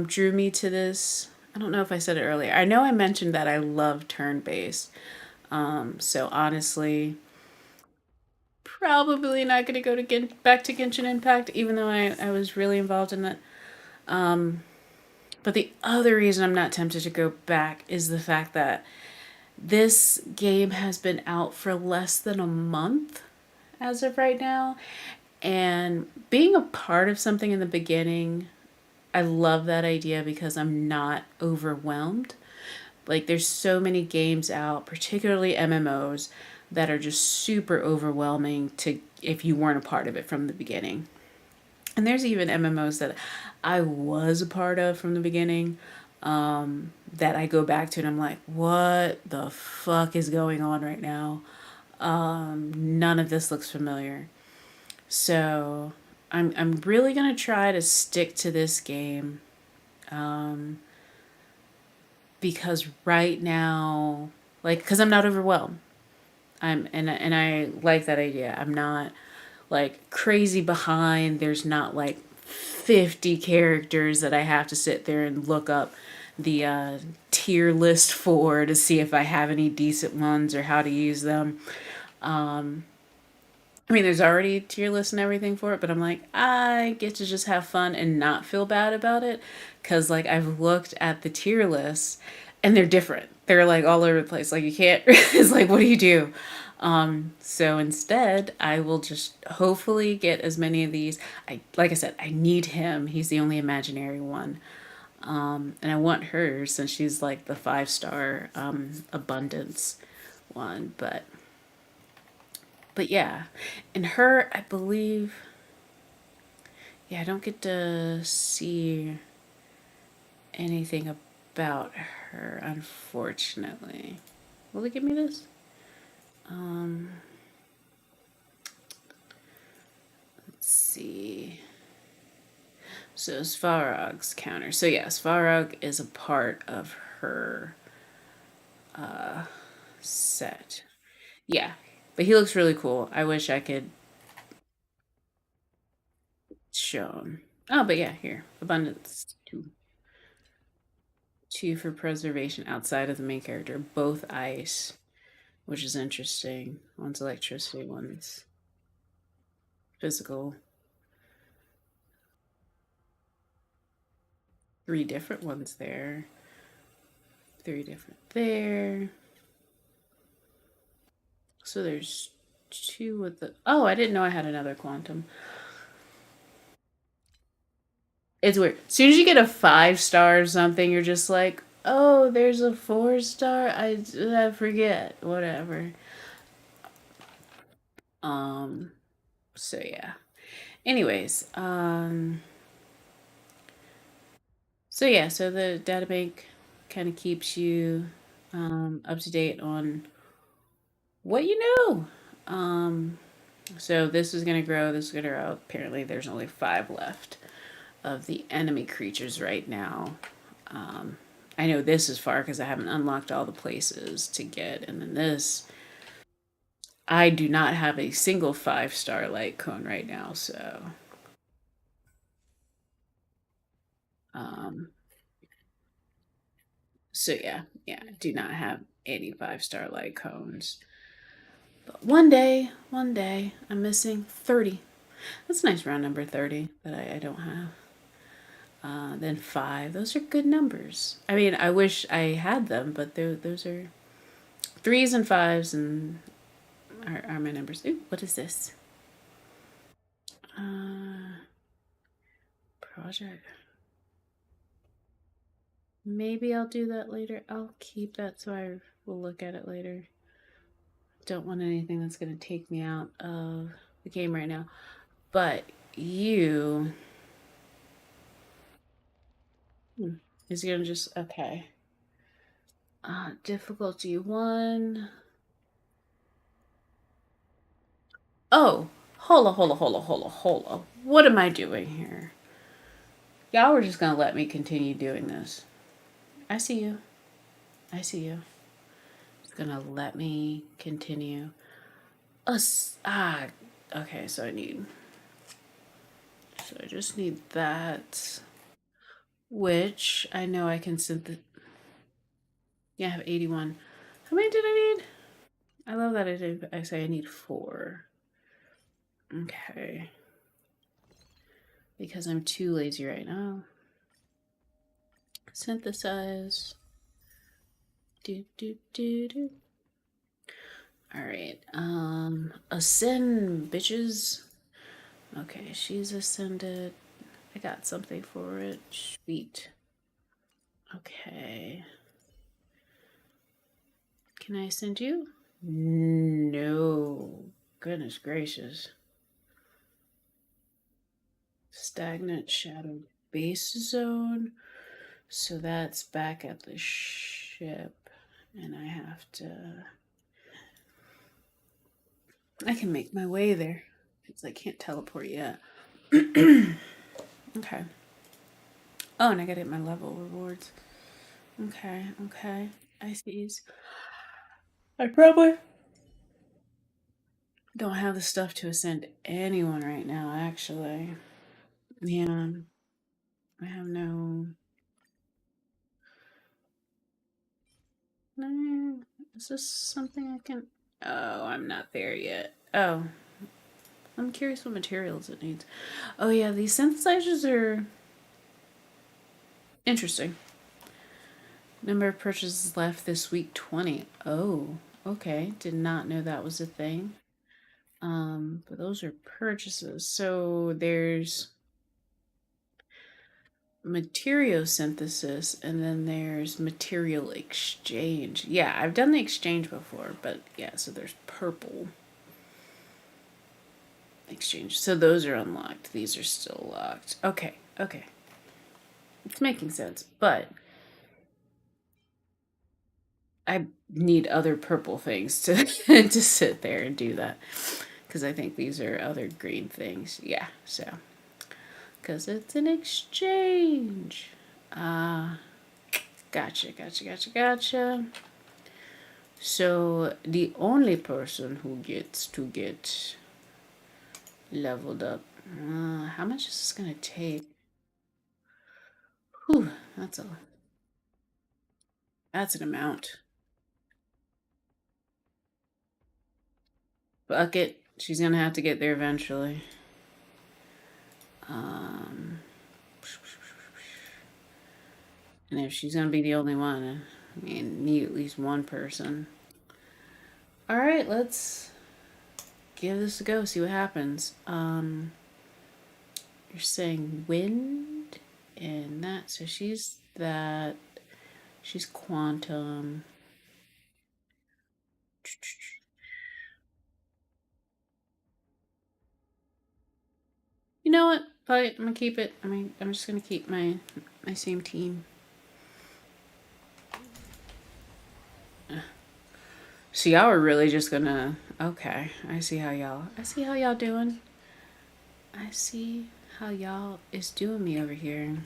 drew me to this, I don't know if I said it earlier. I know I mentioned that I love turn-based. So honestly, probably not going to go to back to Genshin Impact, even though I was really involved in that. But the other reason I'm not tempted to go back is the fact that this game has been out for less than a month as of right now. And being a part of something in the beginning, I love that idea because I'm not overwhelmed. Like there's so many games out, particularly MMOs, that are just super overwhelming to if you weren't a part of it from the beginning. And there's even MMOs that I was a part of from the beginning that I go back to and I'm like, what the fuck is going on right now? None of this looks familiar. So I'm really gonna try to stick to this game because right now, like, because I'm not overwhelmed. And I like that idea. I'm not like crazy behind. There's not like 50 characters that I have to sit there and look up the tier list for to see if I have any decent ones or how to use them. I mean, there's already tier lists and everything for it, but I'm like, I get to just have fun and not feel bad about it. Cause like I've looked at the tier lists and they're different. They're like all over the place. Like you can't, it's like, what do you do? So instead, I will just hopefully get as many of these. Like I said, I need him. He's the only imaginary one. And I want her since she's like the 5-star abundance one. But yeah, and her, I believe, yeah, I don't get to see anything about her, unfortunately. Will they give me this? Let's see. So Svarog's counter. So yeah, Svarog is a part of her set. Yeah, but he looks really cool. I wish I could show him. Oh, but yeah, here. Abundance 2. 2 for preservation outside of the main character. Both ice, which is interesting. One's electricity, one's physical. 3 different ones there. 3 different there. So there's 2 with the. Oh, I didn't know I had another quantum. It's weird. As soon as you get a 5-star or something, you're just like, oh, there's a 4-star. I forget. Whatever. Um. So yeah. Anyways. So yeah. So the data bank kind of keeps you up to date on what you know. So this is gonna grow. This is gonna grow. Apparently, there's only 5 left of the enemy creatures right now. I know this is far because I haven't unlocked all the places to get, and then this. I do not have a single 5-star light cone right now, so um, so yeah, I do not have any 5-star light cones. But one day, I'm missing 30. That's a nice round number, 30, that I don't have. Then 5. Those are good numbers. I mean, I wish I had them, but those are 3s and 5s and are my numbers. Ooh, what is this? Project. Maybe I'll do that later. I'll keep that so I will look at it later. Don't want anything that's going to take me out of the game right now. But you. Is going to just. Okay. Difficulty 1. Oh, hola. What am I doing here? Y'all were just gonna let me continue doing this. I see you. I see you. Just gonna let me continue. Okay, so I just need that. Which I know I can yeah, I have 81. How many did I need? I love that I say I need 4. Okay. Because I'm too lazy right now. Synthesize. Do. All right. Ascend, bitches. Okay, she's ascended. I got something for it. Sweet. Okay. Can I ascend you? No. Goodness gracious. Stagnant shadow base zone. So that's back at the ship. And I have to. I can make my way there. Because I can't teleport yet. Okay. Oh, and I gotta get my level rewards. Okay. I see. I probably don't have the stuff to ascend anyone right now, actually. Yeah. I have no. No. Is this something I can. Oh, I'm not there yet. Oh. I'm curious what materials it needs. Oh yeah, these synthesizers are interesting. Number of purchases left this week, 20. Oh, okay. Did not know that was a thing. But those are purchases. So there's material synthesis and then there's material exchange. Yeah, I've done the exchange before, but yeah, so there's purple exchange. So those are unlocked. These are still locked. Okay, okay. It's making sense, but I need other purple things to to sit there and do that because I think these are other green things. Yeah, so because it's an exchange. Gotcha. So the only person who gets to get leveled up. How much is this gonna take? Whew, that's an amount. Bucket. She's gonna have to get there eventually. Um, and if she's gonna be the only one, I mean, need at least one person. All right, let's give this a go. See what happens. You're saying wind and that, so she's that. She's quantum. You know what? Fuck it. I'm gonna keep it. I mean, I'm just gonna keep my same team. So y'all are really just gonna. Okay, I see how y'all. I see how y'all doing. I see how y'all is doing me over here.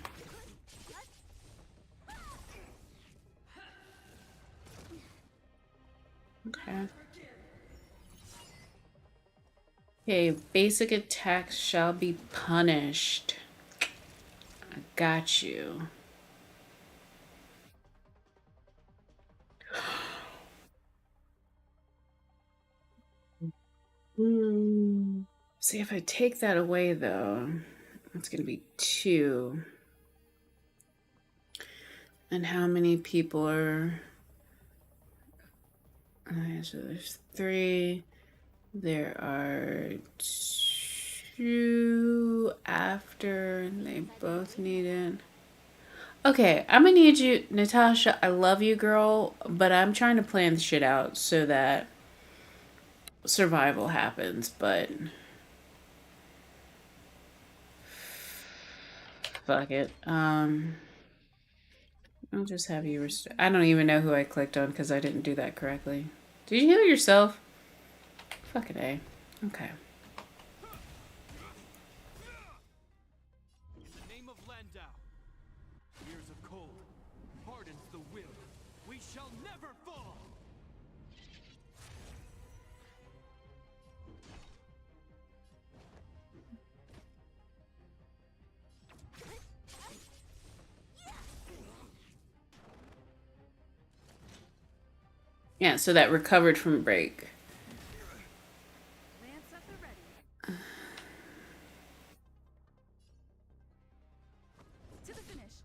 Okay. Okay, basic attacks shall be punished. I got you. See, if I take that away, though, it's going to be 2. And how many people are... Okay, so there's 3. There are 2 after, and they both need it. Okay, I'm gonna need you, Natasha. I love you, girl, but I'm trying to plan the shit out so that survival happens, but fuck it. I'll just have you I don't even know who I clicked on because I didn't do that correctly. Did you heal yourself? Fucking A. Okay. In the name of Landau, years of cold hardens the will. We shall never fall. Yeah, so that recovered from break. Lance at the ready. To the finish.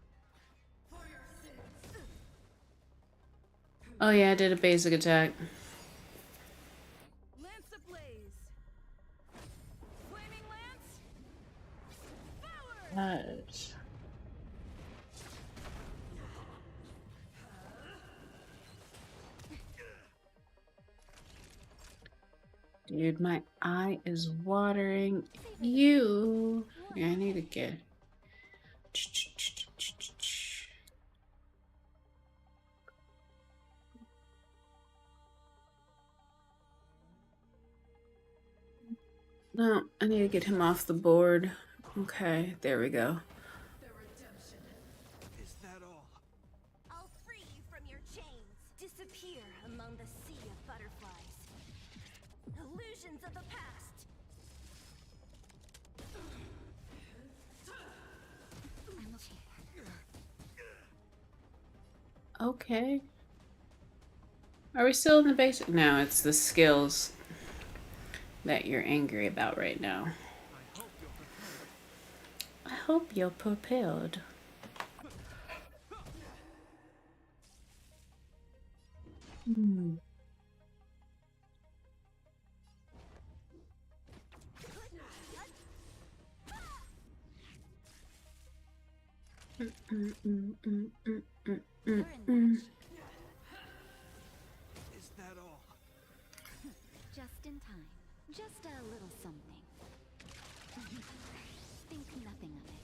For your sins. Oh yeah, I did a basic attack. Lance ablaze. Flaming lance. Forward. Nice. Dude, my eye is watering. You. Yeah, I need to get. No, I need to get him off the board. Okay, there we go. Is that all? I'll free you from your chains. Disappear among the sea of butterflies. Illusions of the past. Okay. Are we still in the basic? No, it's the skills. that you're angry about right now? I hope you're prepared. Hmm. Is that all? Just in time. Just a little something. Think nothing of it.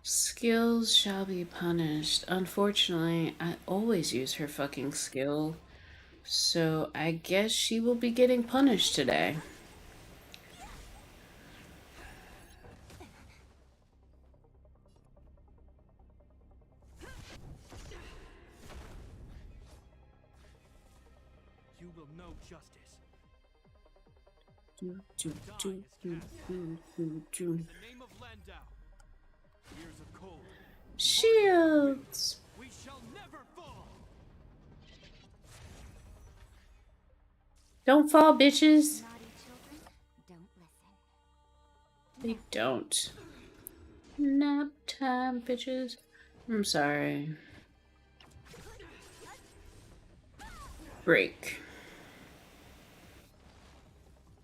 Skills shall be punished. Unfortunately, I always use her fucking skill. So I guess she will be getting punished today. You will know justice. In In the name of Landau, years of cold, Shields! we shall never fall. Don't fall, bitches! Naughty children, don't listen. They don't. Nap time, bitches. I'm sorry. Break.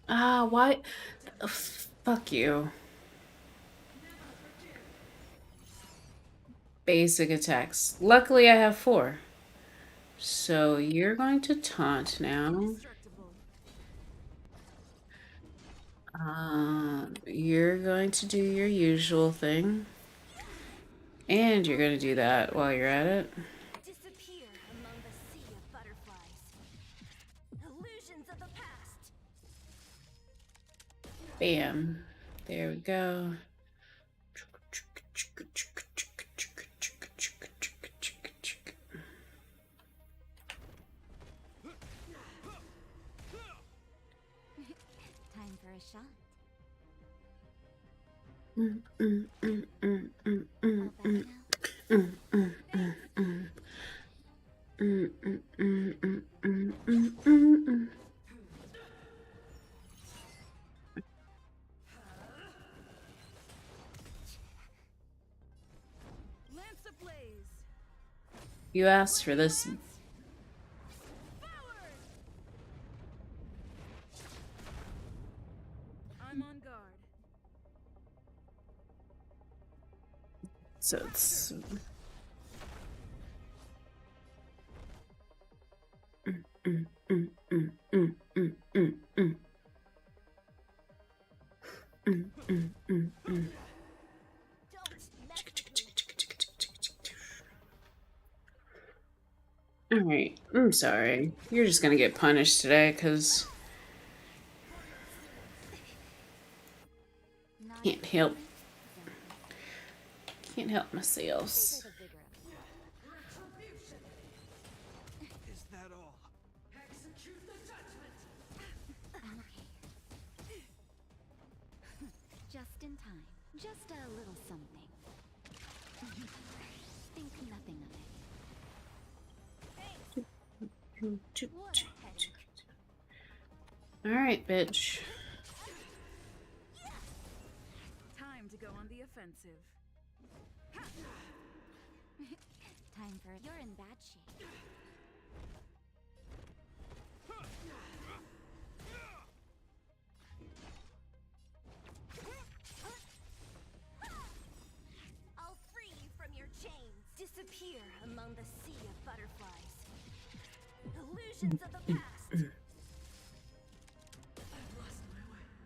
Ah, why? Fuck you. Basic attacks. Luckily, I have 4. So you're going to taunt now. Indestructible. You're going to do your usual thing. And you're going to do that while you're at it. Disappear among the sea of butterflies. Illusions of the past. Bam. There we go. Time for a shot. All back now. Lance ablaze. You asked for this. Forward. I'm on guard. So it's. Alright, I'm sorry. You're just gonna get punished today because Naughty can't help children, can't help myself. savor the vigor of Is that all? I'm okay. Just in time. Just a little something. Think nothing of it. Alright, bitch. Time to go on the offensive. Time for you're in bad shape. I'll free you from your chains. Disappear among the sea of butterflies. Illusions of the past.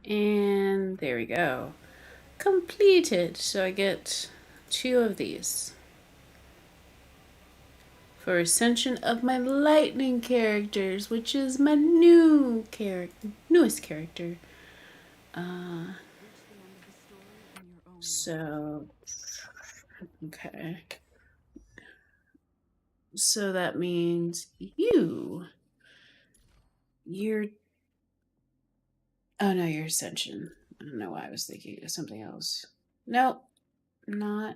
And there we go. Completed. So I get 2 of these. For Ascension of my Lightning characters, which is my newest character. So, okay. So that means you're, oh no, you're Ascension. I don't know why I was thinking of something else. Nope, not.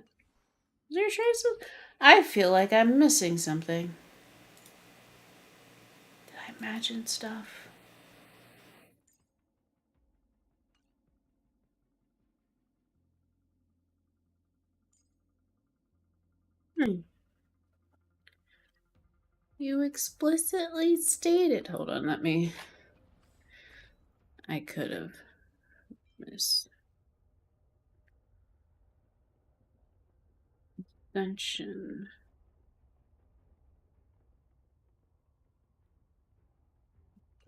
Is there choices? I feel like I'm missing something. Did I imagine stuff? Hmm. You explicitly stated. Hold on, let me. I could have missed. Ascension.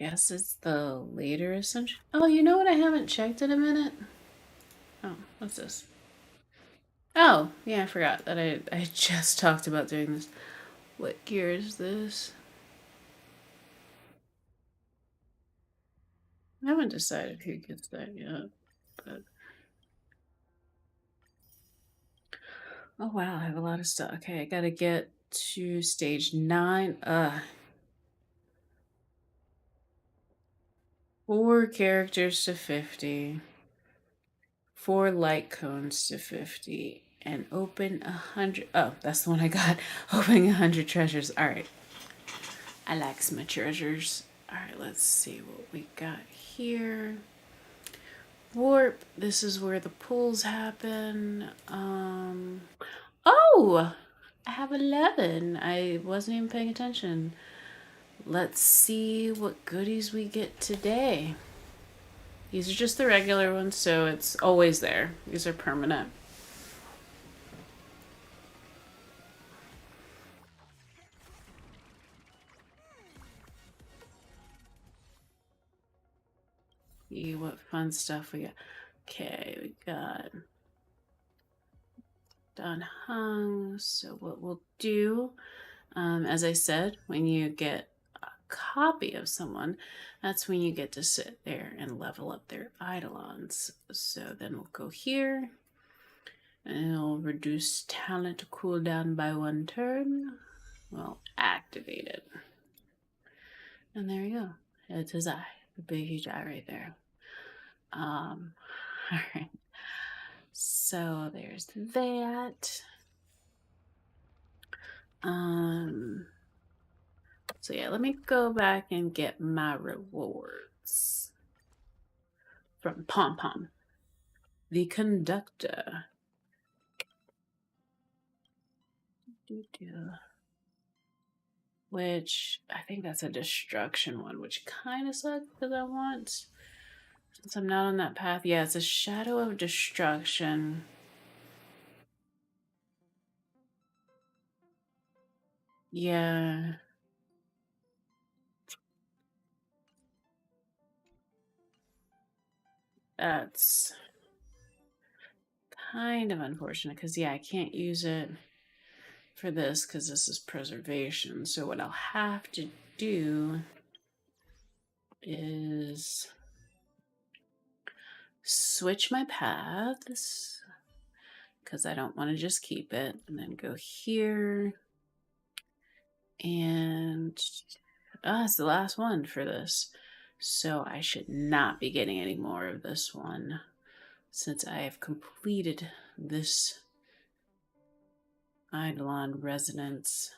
Guess it's the later Ascension. Oh, you know what? I haven't checked in a minute. Oh, what's this? Oh, yeah, I forgot that I just talked about doing this. What gear is this? I haven't decided who gets that yet, but oh wow, I have a lot of stuff. Okay, I gotta get to stage 9. 4 characters to 50. 4 light cones to 50. And open 100. Oh, that's the one I got. Opening 100 treasures. Alright. I like some treasures. Alright, let's see what we got here. Warp. This is where the pulls happen. Oh! I have 11. I wasn't even paying attention. Let's see what goodies we get today. These are just the regular ones, so it's always there. These are permanent. See what fun stuff we got. Okay, we got done hung. So what we'll do, as I said, when you get a copy of someone, that's when you get to sit there and level up their eidolons. So then we'll go here, and it'll reduce talent cooldown by 1 turn. We'll activate it. And there you go. It's his eye. The big huge eye right there. Alright. So there's that. So yeah, let me go back and get my rewards from Pom Pom, the conductor. Which I think that's a destruction one, which kind of sucks because I want, since I'm not on that path. Yeah, it's a shadow of destruction. Yeah. That's kind of unfortunate because, yeah, I can't use it for this because this is preservation. So what I'll have to do is switch my paths because I don't want to just keep it, and then go here. And it's the last one for this. So I should not be getting any more of this one since I have completed this Eidolon residence.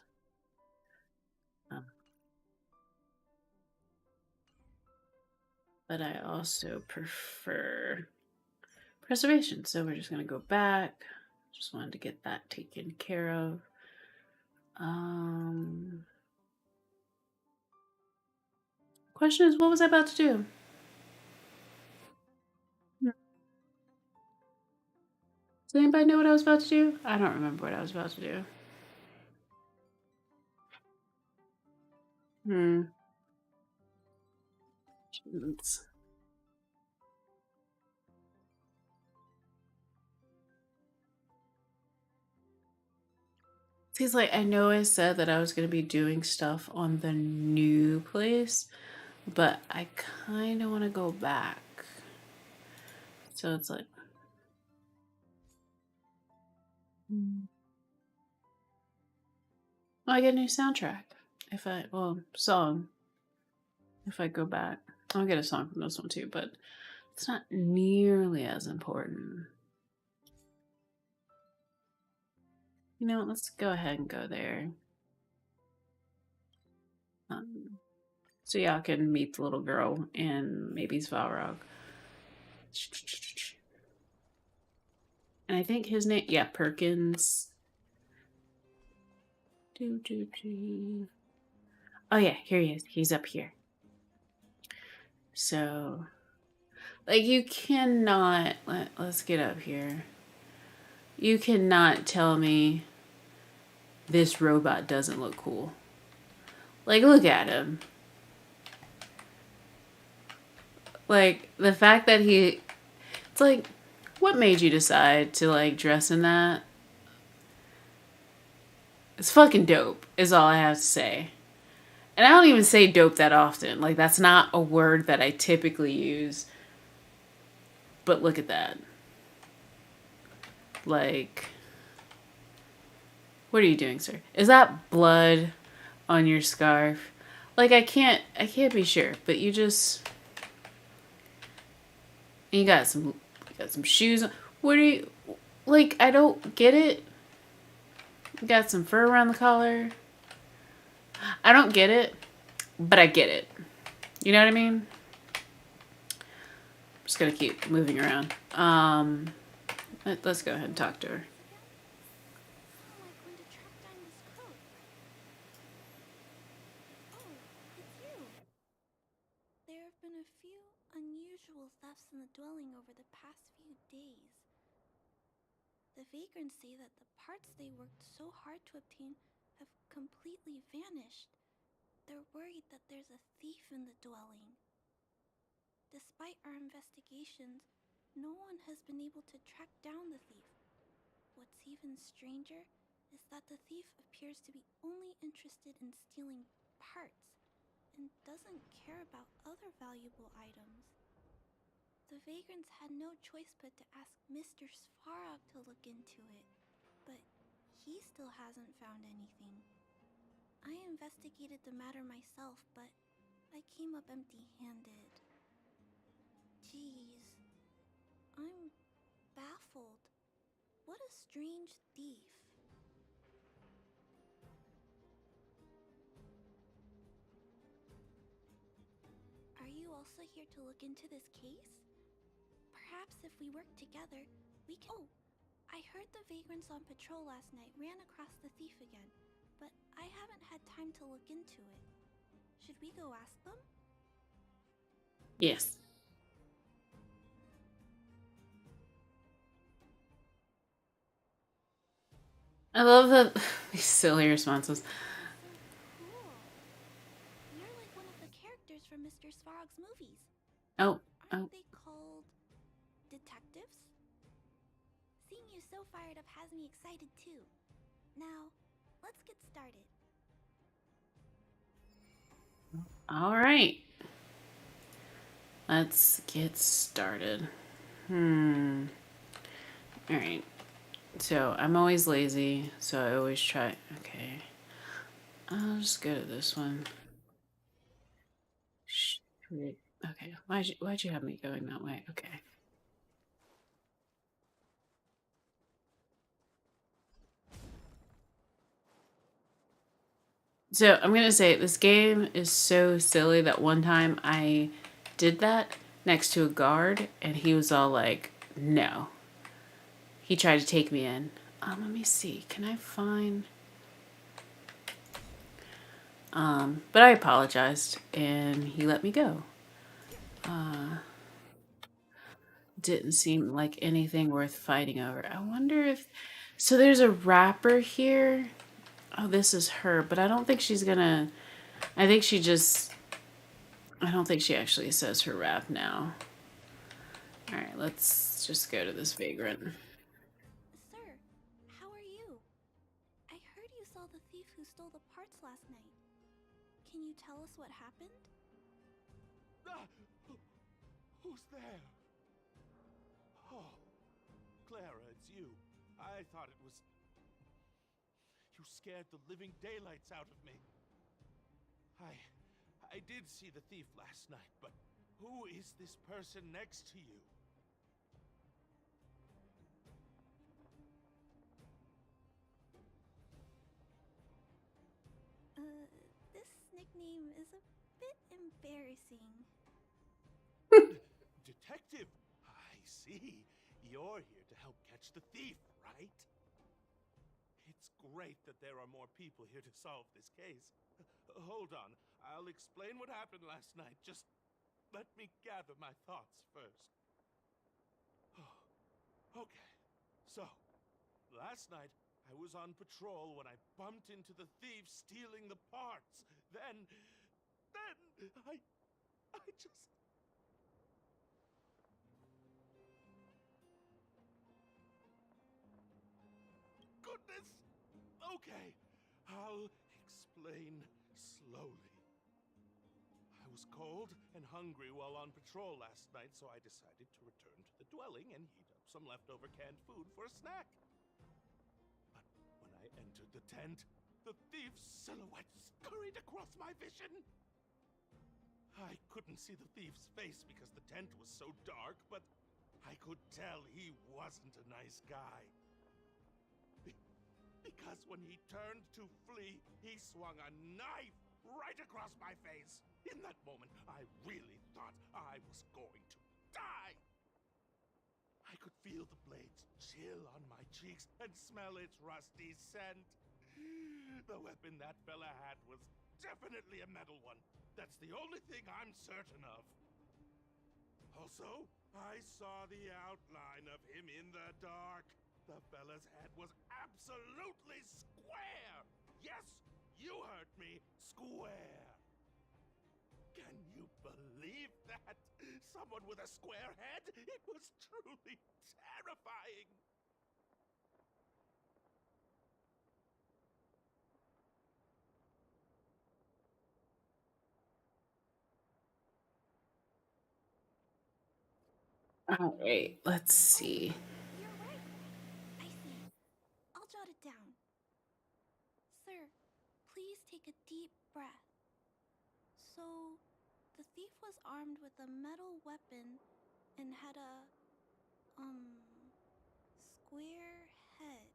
But I also prefer preservation. So we're just going to go back. Just wanted to get that taken care of. Question is, what was I about to do? Does anybody know what I was about to do? I don't remember what I was about to do. Jeez. Seems like I know I said that I was going to be doing stuff on the new place, but I kind of want to go back. So it's like, well, I get a new soundtrack. Song. If I go back, I'll get a song from this one too, but it's not nearly as important. You know, let's go ahead and go there. So y'all can meet the little girl and maybe Svarog. And I think his name, yeah, Perkins. Oh yeah, here he is. He's up here. So, like, you cannot. Let's get up here. You cannot tell me this robot doesn't look cool. Like, look at him. Like, the fact that he. It's like, what made you decide to, like, dress in that? It's fucking dope, is all I have to say. And I don't even say dope that often. Like, that's not a word that I typically use. But look at that. Like, what are you doing, sir? Is that blood on your scarf? Like, I can't be sure, but you just, you got some shoes on. What are you, like, I don't get it. You got some fur around the collar. I don't get it, but I get it. You know what I mean? I'm just gonna keep moving around. Let's go ahead and talk to her. How am I going to track down this coat? Oh, it's you. There have been a few unusual thefts in the dwelling over the past few days. The vagrants say that the parts they worked so hard to obtain have completely vanished. They're worried that there's a thief in the dwelling. Despite our investigations, no one has been able to track down the thief. What's even stranger is that the thief appears to be only interested in stealing parts and doesn't care about other valuable items. The vagrants had no choice but to ask Mr. Svarog to look into it, but he still hasn't found anything. I investigated the matter myself, but I came up empty-handed. Jeez, I'm baffled. What a strange thief. Are you also here to look into this case? Perhaps if we work together, we can— Oh! I heard the vagrants on patrol last night ran across the thief again, but I haven't had time to look into it. Should we go ask them? Yes. I love that these silly responses. Cool. You're like one of the characters from Mr. Svarog's movies. Oh, Aren't they called detectives? Seeing you so fired up has me excited too. Now, let's get started. all right. Let's get started. All right. So I'm always lazy, so I always try. Okay. I'll just go to this one. Okay. Why'd you have me going that way? Okay. So I'm gonna say this game is so silly that one time I did that next to a guard and he was all like, no. He tried to take me in. Let me see. Can I find... but I apologized and he let me go. Didn't seem like anything worth fighting over. I wonder if... So there's a rapper here. Oh, this is her, but I don't think she's gonna... I think she just... I don't think she actually says her rap now. Alright, let's just go to this vagrant. Sir, how are you? I heard you saw the thief who stole the parts last night. Can you tell us what happened? Ah! Who's there? Oh, Clara, it's you. I thought it was... You scared the living daylights out of me. I did see the thief last night, but who is this person next to you? nickname is a bit embarrassing. Detective, I see. You're here to help catch the thief, right? It's great that there are more people here to solve this case. Hold on, I'll explain what happened last night. Just let me gather my thoughts first. Okay, so, last night I was on patrol when I bumped into the thief stealing the parts. Then I just... Goodness! Okay, I'll explain slowly. I was cold and hungry while on patrol last night, so I decided to return to the dwelling and heat up some leftover canned food for a snack. But when I entered the tent, the thief's silhouette scurried across my vision. I couldn't see the thief's face because the tent was so dark, but I could tell he wasn't a nice guy. Because when he turned to flee, he swung a knife right across my face. In that moment, I really thought I was going to die. I could feel the blades chill on my cheeks and smell its rusty scent. The weapon that fella had was definitely a metal one. That's the only thing I'm certain of. Also, I saw the outline of him in the dark. The fella's head was absolutely square! Yes, you heard me, square! Can you believe that? Someone with a square head? It was truly terrifying! All right, let's see. You're right. I see. I'll jot it down. Sir, please take a deep breath. So, the thief was armed with a metal weapon and had a, square head,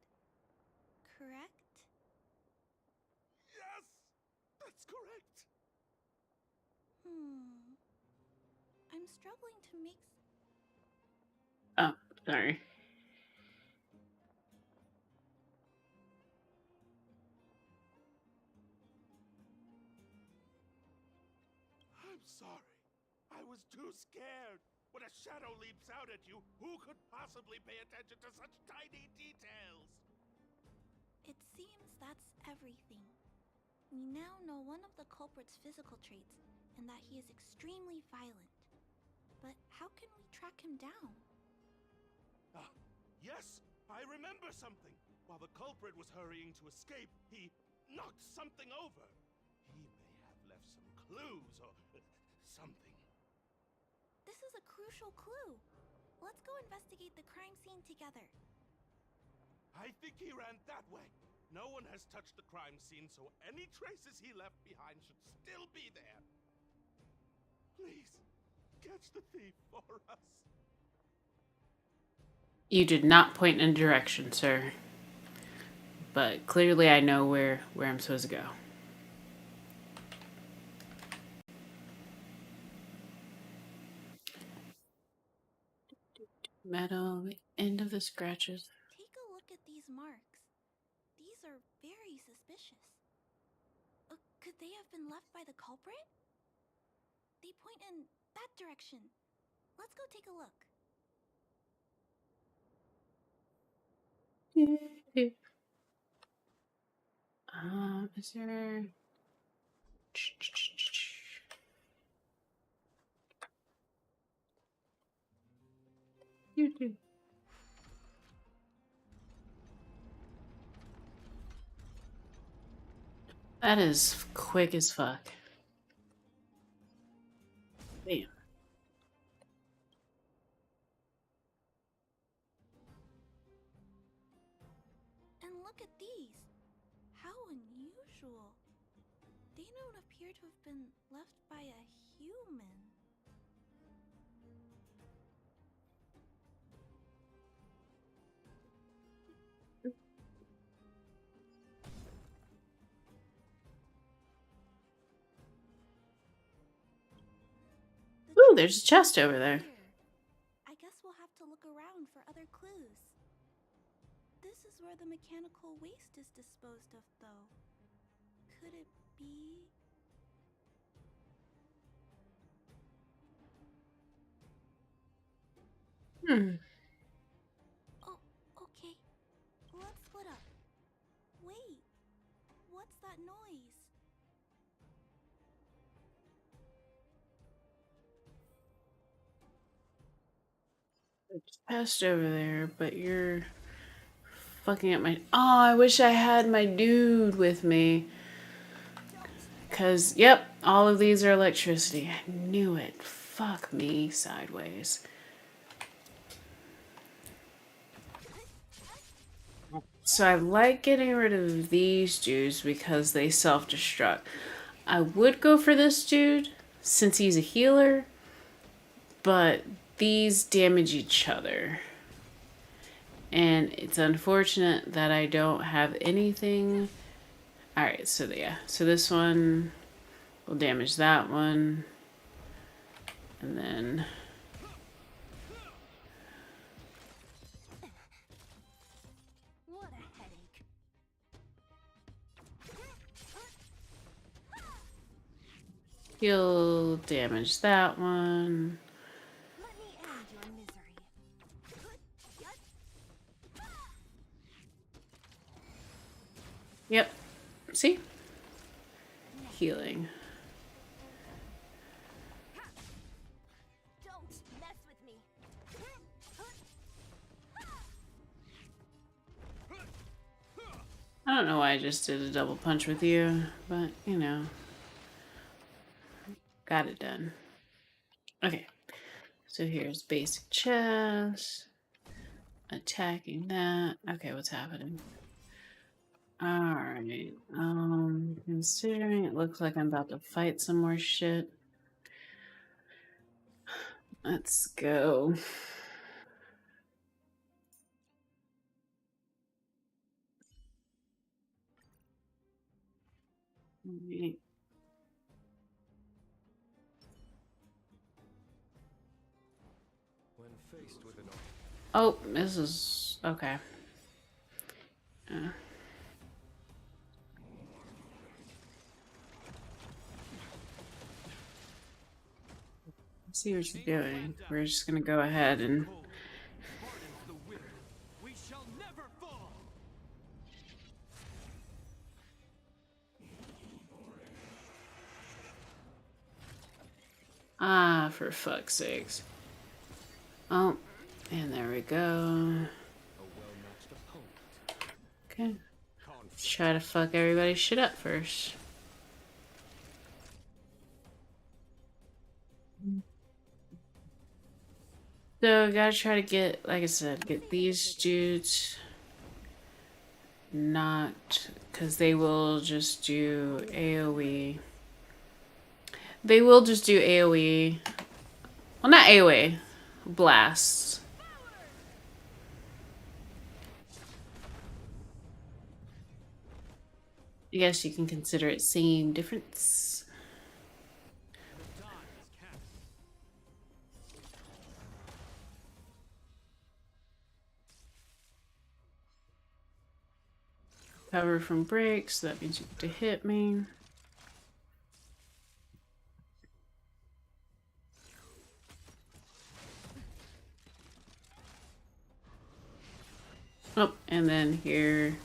correct? Yes! That's correct! I'm struggling to make Oh, sorry. I'm sorry. I was too scared. When a shadow leaps out at you, who could possibly pay attention to such tiny details? It seems that's everything. We now know one of the culprit's physical traits, and that he is extremely violent. But how can we track him down? Ah, yes, I remember something. While the culprit was hurrying to escape, he knocked something over. He may have left some clues or something. This is a crucial clue. Let's go investigate the crime scene together. I think he ran that way. No one has touched the crime scene, so any traces he left behind should still be there. Please, catch the thief for us. You did not point in a direction, sir. But clearly I know where I'm supposed to go. Metal, the end of the scratches. Take a look at these marks. These are very suspicious. Could they have been left by the culprit? They point in that direction. Let's go take a look. Is there... That is quick as fuck. Damn. And look at these. How unusual. They don't appear to have been left by a human. Oh, there's a chest over there. I guess we'll have to look around for other clues. This is where the mechanical waste is disposed of, though. Could it be? Hmm. Oh, okay. Let's split up. Wait, what's that noise? Chest over there, but you're fucking up my. Oh, I wish I had my dude with me. Cause, yep, all of these are electricity. I knew it. Fuck me sideways. So I like getting rid of these dudes because they self-destruct. I would go for this dude since he's a healer, but these damage each other. And it's unfortunate that I don't have anything. Alright, so yeah. So this one will damage that one. And then... What a headache. he'll damage that one. Let me end your misery. Yep. See? Healing. Don't mess with me. I don't know why I just did a double punch with you, but, you know. Got it done. Okay. So here's basic chest. Attacking that. Okay, what's happening? Alright. Considering it looks like I'm about to fight some more shit. Let's go. Alright. When faced with an Oh, this is okay. See what you're doing. We're just gonna go ahead and Hardens the will. We shall never fall. for fuck's sakes. Oh, and there we go. Okay. Let's try to fuck everybody's shit up first. So, gotta try to get, like I said, get these dudes not, because they will just do AoE. They will just do AoE. Well, not AoE. Blasts. I guess you can consider it same difference. Cover from breaks, so that means you get to hit me. Oh, and then here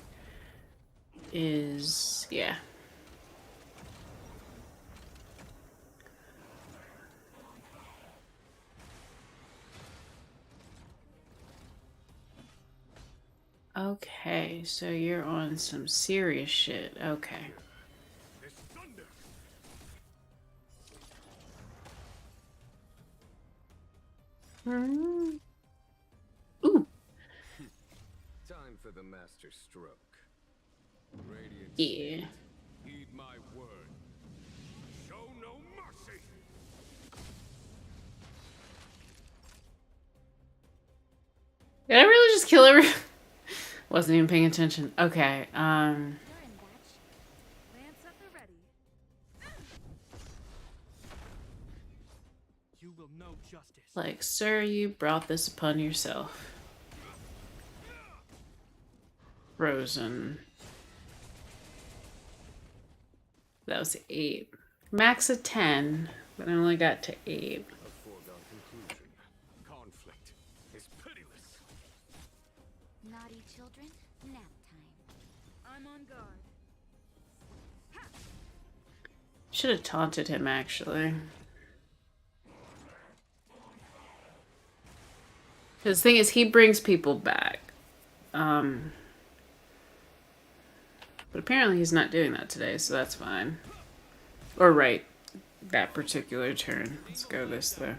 is, yeah. Okay, so you're on some serious shit. Okay. This thunder. Ooh, time for the master stroke. Radiant yeah. Heed my word. Show no mercy. Did I really just kill everyone? Wasn't even paying attention. Okay, You're in batch. Lance at the ready. You will know Like, sir, you brought this upon yourself. Frozen. That was 8. Max of 10, but I only got to 8. A foregone conclusion. Conflict is pitiless. Naughty children, nap time. I'm on guard. Should have taunted him, actually. The thing is, he brings people back. But apparently he's not doing that today, so that's fine. Or right, that particular turn. Let's go this way. Years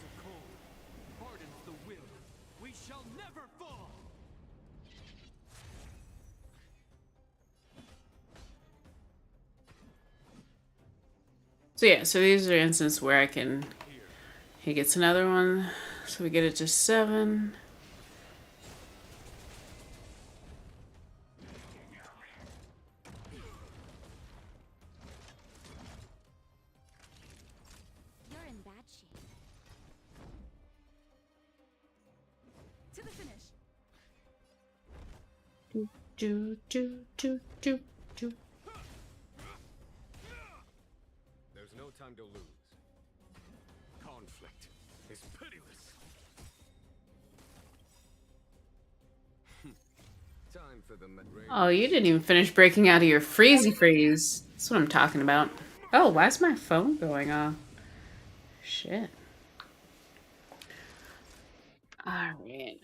of cold hardens the will. We shall never fall. So yeah, so these are instances where I can... He gets another one, so we get it to 7. You're in bad shape. To the finish. Do, do, do, do, do. There's no time to lose. Conflict is pitiless. Time for the Oh, you didn't even finish breaking out of your freezy freeze. That's what I'm talking about. Oh, why is my phone going off? Shit. Alright.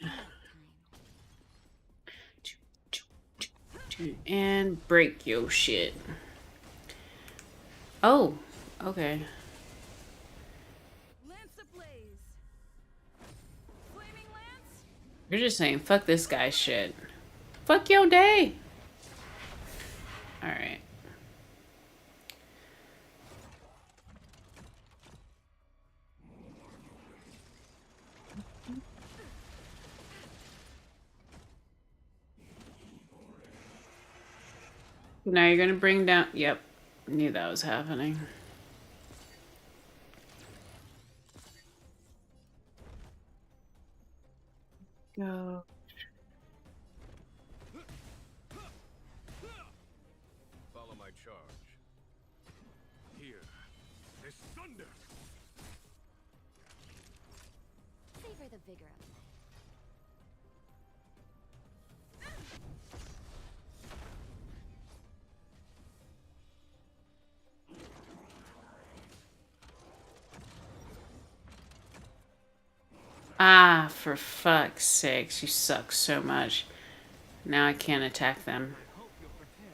And break your shit. Oh, okay. Lance ablaze. Flaming lance. You're just saying, fuck this guy's shit. Fuck your day. Alright. Now you're gonna bring down... Yep. Knew that was happening. Go. Follow my charge. Here, this thunder. Savor the vigor of life. Ah, for fuck's sakes, you suck so much. Now I can't attack them. Hope you're prepared.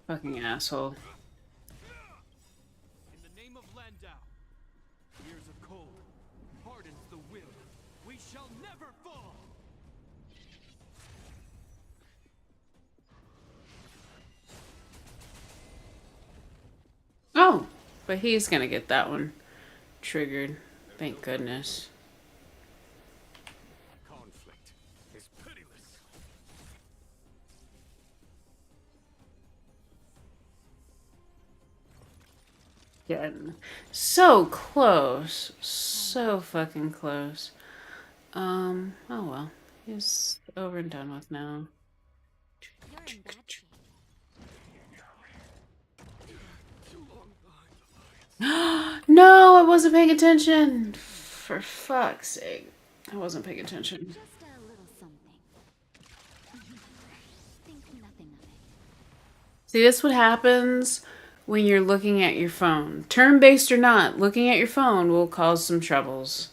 Fucking asshole. In the name of Landau, years of cold hardens the will. We shall never fall. Oh, but he's gonna get that one triggered. Thank goodness. Conflict is pitiless. Getting so close. So fucking close. Oh well. He's over and done with now. You're in bad shape. No, I wasn't paying attention. For fuck's sake. I wasn't paying attention. Just a little something. Think nothing of it. See, this what happens when you're looking at your phone. Turn-based or not, looking at your phone will cause some troubles.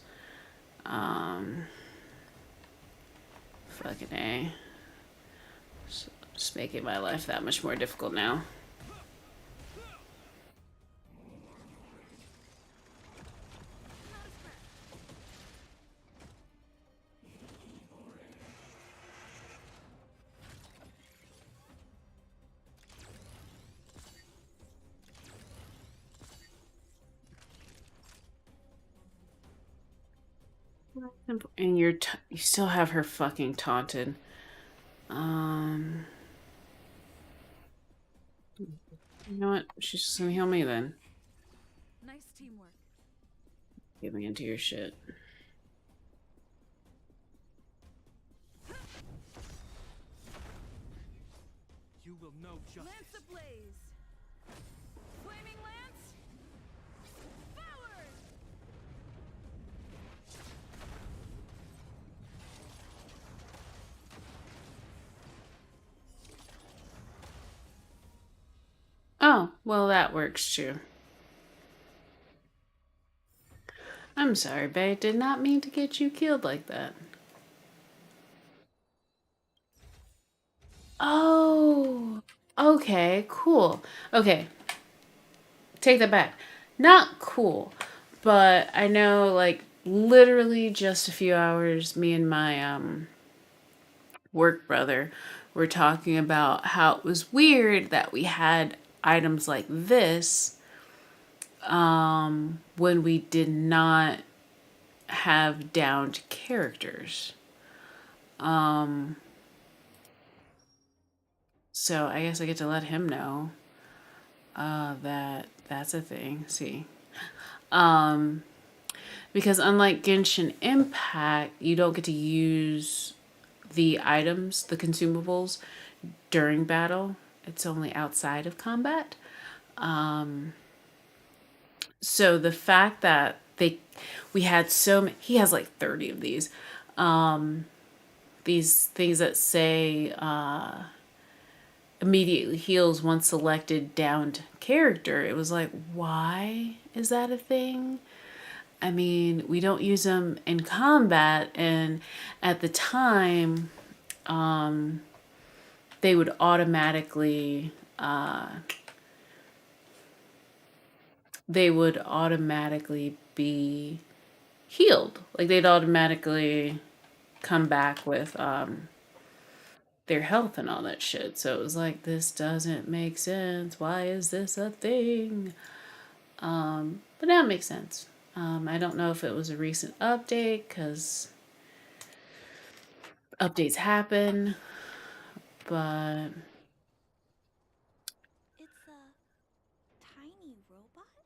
Fucking A. So, just making my life that much more difficult now. And you still have her fucking taunted. You know what? She's just gonna heal me then. Nice teamwork. Get me into your shit. You will know justice. Lance ablaze. Flaming lance. Forward. Oh, well, that works too. I'm sorry, babe. Did not mean to get you killed like that. Oh, okay, cool. Okay, take that back. Not cool, but I know, like, literally just a few hours, me and my work brother were talking about how it was weird that we had items like this when we did not have downed characters. So I guess I get to let him know that that's a thing. See, because unlike Genshin Impact, you don't get to use the items, the consumables, during battle. It's only outside of combat. So the fact that we had so many, he has like 30 of these things that say immediately heals once selected downed character. It was like, why is that a thing? I mean, we don't use them in combat, and at the time, they would automatically be healed. Like they'd automatically come back with their health and all that shit. So it was like, this doesn't make sense. Why is this a thing? But now it makes sense. I don't know if it was a recent update because updates happen, but It's a tiny robot?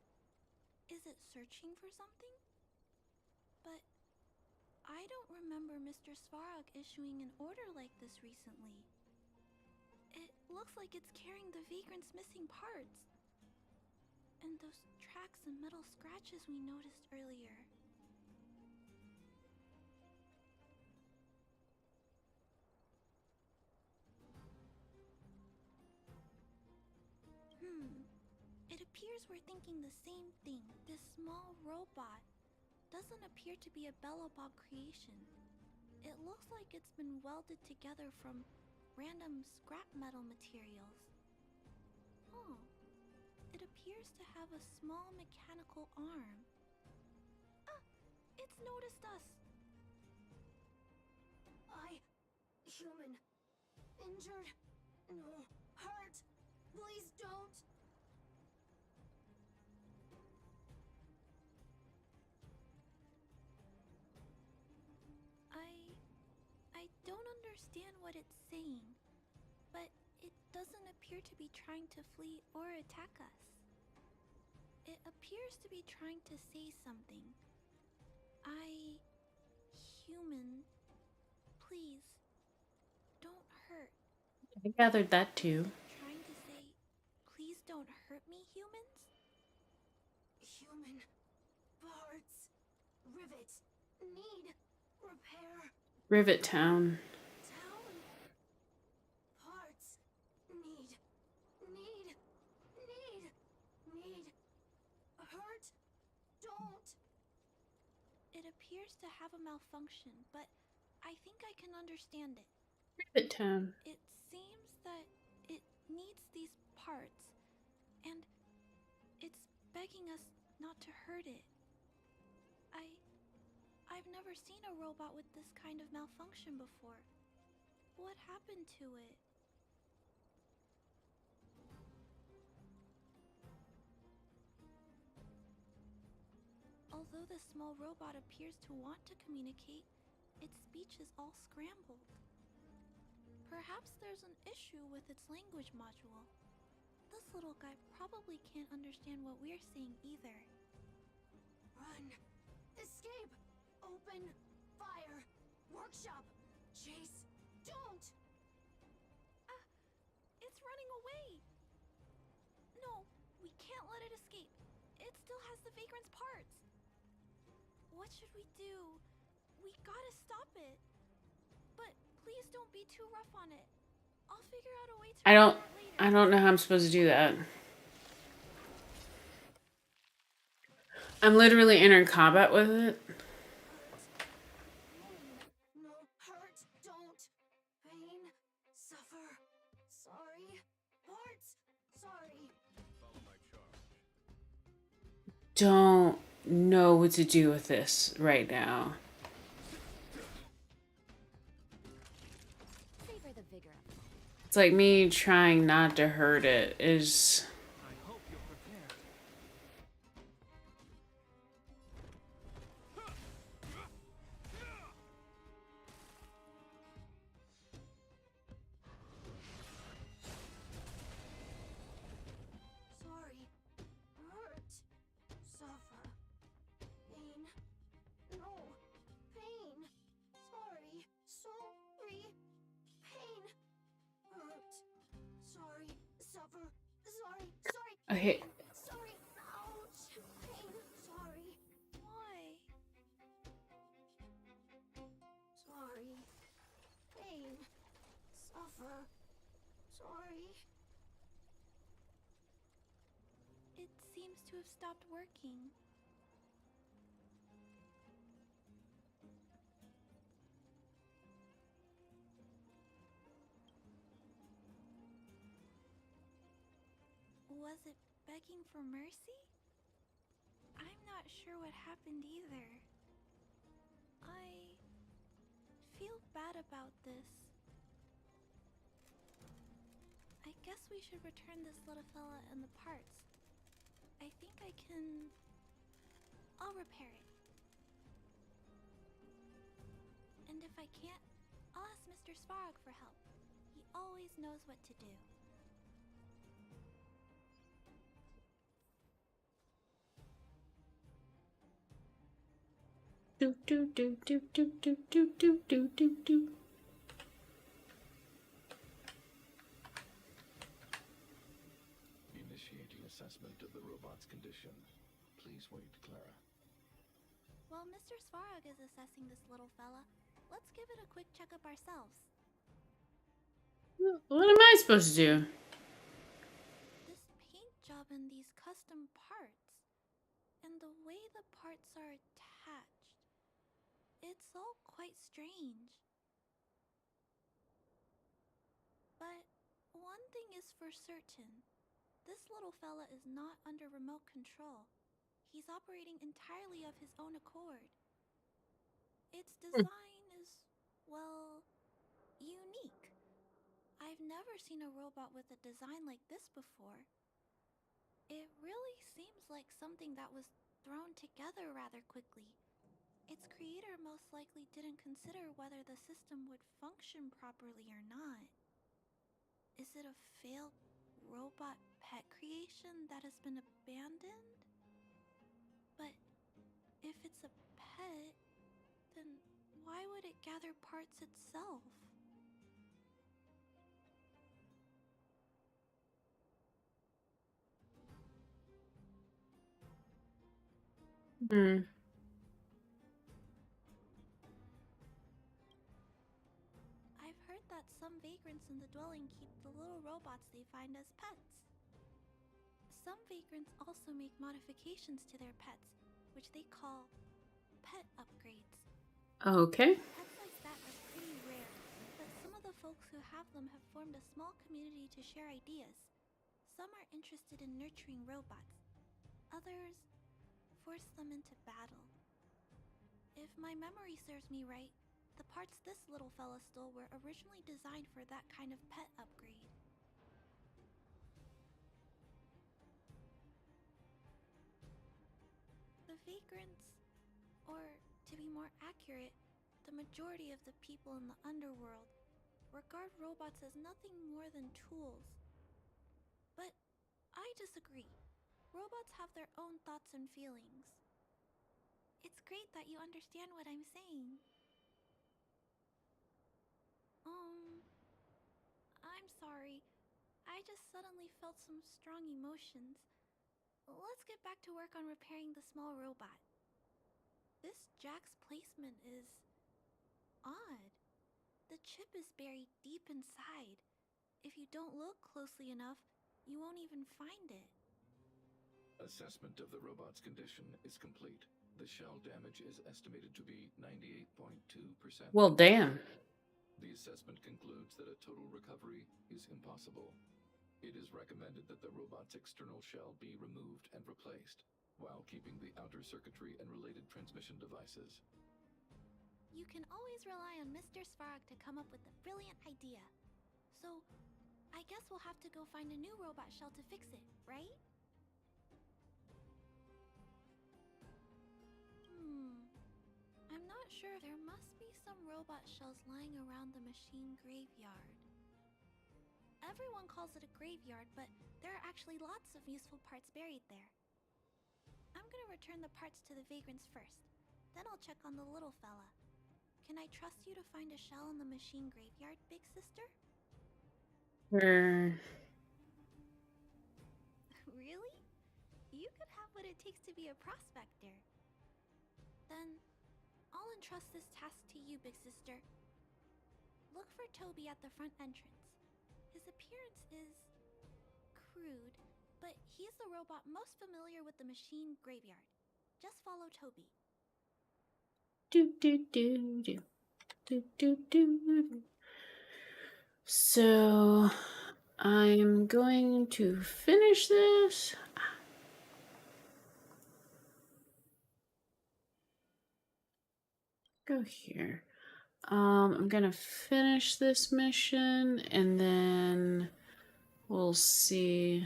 Is it searching for something? But I don't remember Mr. Svarog issuing an order like this recently. It looks like it's carrying the Vagrant's missing parts. And those tracks and metal scratches we noticed earlier. It appears we're thinking the same thing. This small robot doesn't appear to be a Belobog creation. It looks like it's been welded together from random scrap metal materials. Oh, it appears to have a small mechanical arm. Ah, it's noticed us. Human. Injured. No. Hurt. Please don't. I don't understand what it's saying, but it doesn't appear to be trying to flee or attack us. It appears to be trying to say something. Human, please, don't hurt. I gathered that too. Trying to say, please don't hurt me, humans? Human. Parts. Rivet. Need. Repair. Rivet Town. Town. Parts. Need. Hurt. Don't. It appears to have a malfunction, but I think I can understand it. Rivet Town. It seems that it needs these parts, and it's begging us not to hurt it. I've never seen a robot with this kind of malfunction before. What happened to it? Although the small robot appears to want to communicate, its speech is all scrambled. Perhaps there's an issue with its language module. This little guy probably can't understand what we're saying either. Run! Escape! Open fire! Workshop! Chase! Don't! It's running away! No, we can't let it escape. It still has the Vagrant's parts. What should we do? We gotta stop it. But please don't be too rough on it. I'll figure out a way to I don't repair it later. I don't know how I'm supposed to do that. I'm literally entering combat with it. No, hurt, don't. Pain, suffer. Sorry. Parts, sorry. Follow my charge. Don't know what to do with this right now. Savor the vigor of it. It's like me trying not to hurt it is... I hope you're prepared. Sorry. Hurt. Suffer. Pain. No. Pain. Sorry. Sorry. Pain. Hurt. Sorry. Suffer. Sorry. Sorry. Okay. Sorry. Ouch. Pain. Sorry. Why? Sorry. Pain. Suffer. Sorry. It seems to have stopped working. Was it begging for mercy? I'm not sure what happened either. I feel bad about this. I guess we should return this little fella and the parts. I think I can... I'll repair it. And if I can't, I'll ask Mr. Svarog for help. He always knows what to do. Do do do do do do do do do do do. Initiating assessment of the robot's condition. Please wait, Clara. While Mr. Svarog is assessing this little fella, let's give it a quick checkup ourselves. What am I supposed to do? This paint job and these custom parts, and the way the parts are attached, it's all quite strange. But one thing is for certain, this little fella is not under remote control. He's operating entirely of his own accord. Its design is, well, unique. I've never seen a robot with a design like this before. It really seems like something that was thrown together rather quickly. Its creator most likely didn't consider whether the system would function properly or not. Is it a failed robot pet creation that has been abandoned? But if it's a pet, then why would it gather parts itself? Hmm. I've heard that some vagrants in the dwelling keep the little robots they find as pets. Some vagrants also make modifications to their pets, which they call pet upgrades. Okay. Pets like that are pretty rare, but some of the folks who have them have formed a small community to share ideas. Some are interested in nurturing robots. Others force them into battle. If my memory serves me right, the parts this little fella stole were originally designed for that kind of pet upgrade. The vagrants, or to be more accurate, the majority of the people in the underworld, regard robots as nothing more than tools. But I disagree. Robots have their own thoughts and feelings. It's great that you understand what I'm saying. I'm sorry. I just suddenly felt some strong emotions. Let's get back to work on repairing the small robot. This jack's placement is odd. The chip is buried deep inside. If you don't look closely enough, you won't even find it. Assessment of the robot's condition is complete. The shell damage is estimated to be 98.2%. Well, damn. The assessment concludes that a total recovery is impossible. It is recommended that the robot's external shell be removed and replaced, while keeping the outer circuitry and related transmission devices. You can always rely on Mr. Svarog to come up with a brilliant idea. So, I guess we'll have to go find a new robot shell to fix it, right? I'm not sure. There must be some robot shells lying around the machine graveyard. Everyone calls it a graveyard, but there are actually lots of useful parts buried there. I'm gonna return the parts to the vagrants first. Then I'll check on the little fella. Can I trust you to find a shell in the machine graveyard, big sister? Sure. Really? You could have what it takes to be a prospector. Then, I'll entrust this task to you, big sister. Look for Toby at the front entrance. His appearance is crude, but he's the robot most familiar with the machine graveyard. Just follow Toby. Do do do do do do do. So I'm going to finish this. Go here. I'm gonna finish this mission and then we'll see.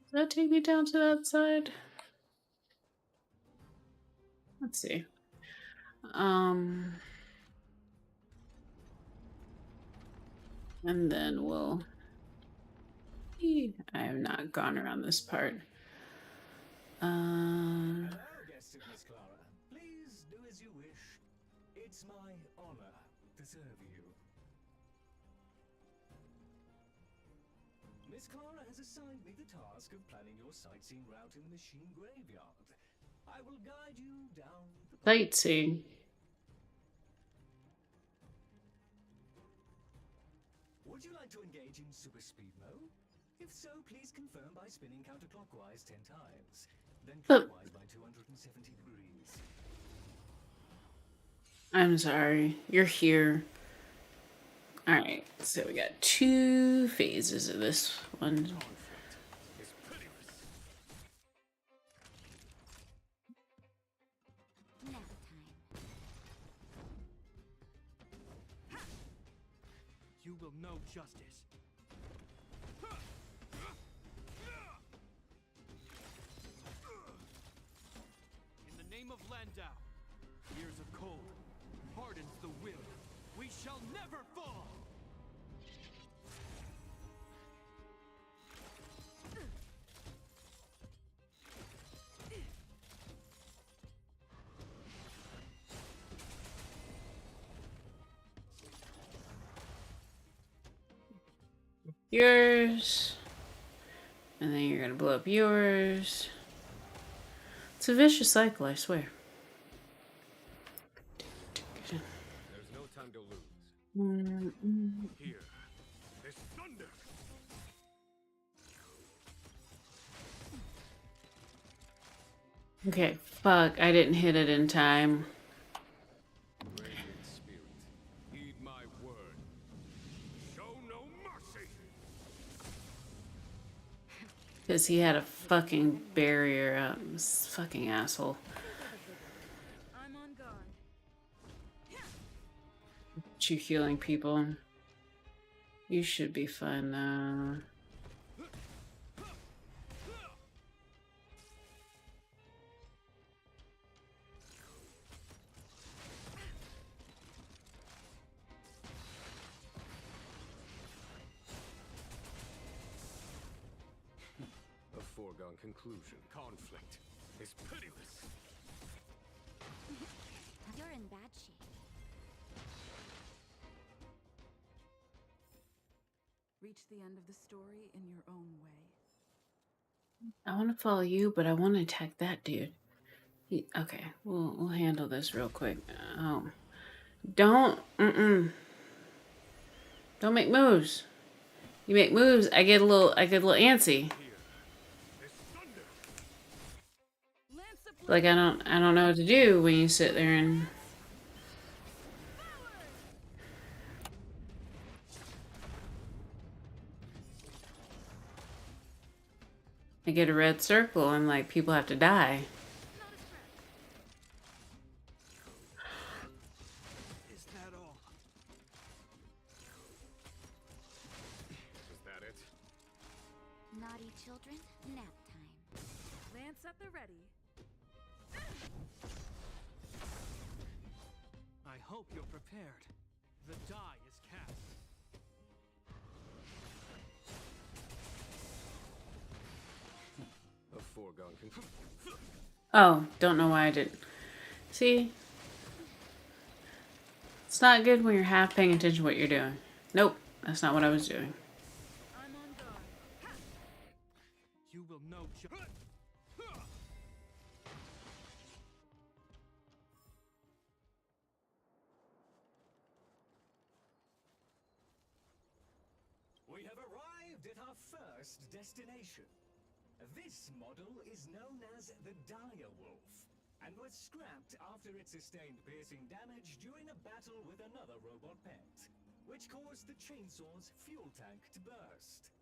Does that take me down to that side? Let's see. And then we'll... I have not gone around this part. Hello, guests of Miss Clara. Please do as you wish. It's my honor to serve you. Miss Clara has assigned me the task of planning your sightseeing route in the machine graveyard. I will guide you down the path. Sightseeing. Would you like to engage in super speed mode? If so, please confirm by spinning counterclockwise 10 times, then clockwise by 270 degrees. I'm sorry. You're here. Alright, so we got 2 phases of this one. You will know justice. In the name of Landau, years of cold hardens the will. We shall never fall! Yours. And then you're gonna blow up yours. It's a vicious cycle, I swear. There's no time to lose. Here, there's thunder. Okay, fuck, I didn't hit it in time. Radiant spirit, heed my word. Show no mercy. Because he had a fucking barrier up. This fucking asshole. I'm on guard. You healing people. You should be fine now. foregone conclusion. Conflict is pitiless. You're in bad shape. Reach the end of the story in your own way. I want to follow you, but I want to attack that dude. Okay, we'll handle this real quick. Oh, don't don't make moves. You make moves, I get a little antsy. Like I don't know what to do when you sit there and. I get a red circle and like people have to die. Is that all? Is that it? Naughty children, nap time. Lance at the ready. I hope you're prepared. The die is cast. A foregone conclusion. Oh, don't know why I didn't. See? It's not good when you're half paying attention to what you're doing. Nope, that's not what I was doing. I'm on guard. Ha! You will know. We have arrived at our first destination. This model is known as the Dire Wolf, and was scrapped after it sustained piercing damage during a battle with another robot pet, which caused the chainsaw's fuel tank to burst.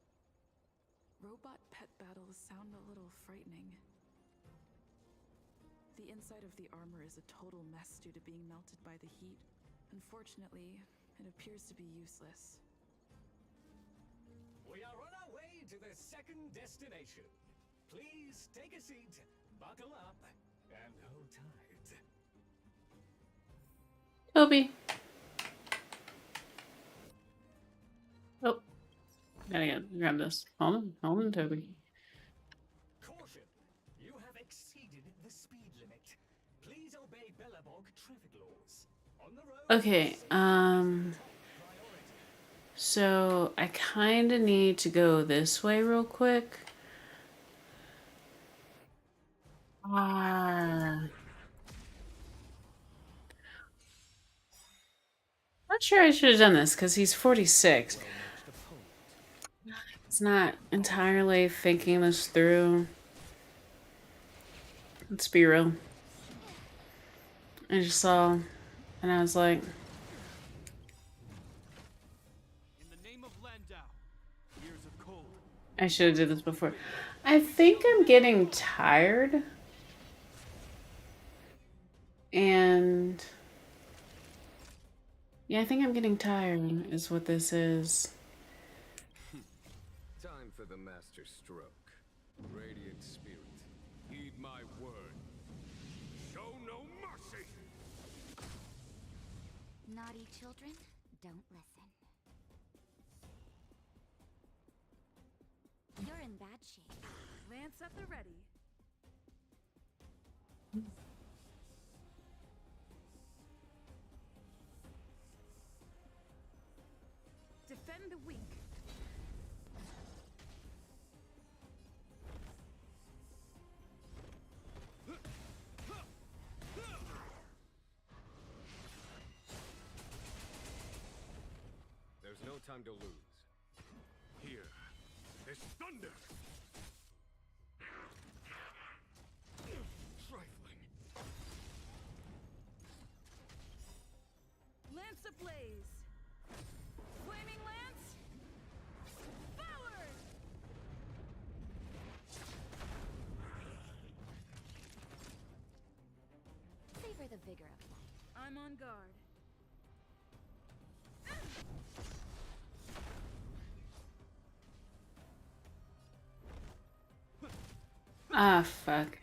Robot pet battles sound a little frightening. The inside of the armor is a total mess due to being melted by the heat. Unfortunately, it appears to be useless. We are on our way to the second destination. Please take a seat, buckle up, and hold tight. Toby. Oh, gotta grab this. Hold on, Toby. Caution! You have exceeded the speed limit. Please obey Bellabog traffic laws. On the road. Okay, so I kind of need to go this way real quick. Not sure I should have done this because he's 46. It's not entirely thinking this through. Let's be real. I just saw, and I was like, In the name of Landau, years of cold. I should have did this before. I think I'm getting tired. And yeah, I think I'm getting tired is what this is. Time for the master stroke. Radiant spirit, heed my word. Show no mercy! Naughty children, don't listen. You're in bad shape. Lance at the ready. Defend the weak. There's no time to lose. Here is thunder! Trifling. Lance ablaze. Flaming lance. Forward. Savor the vigor of life. I'm on guard. Ah, fuck.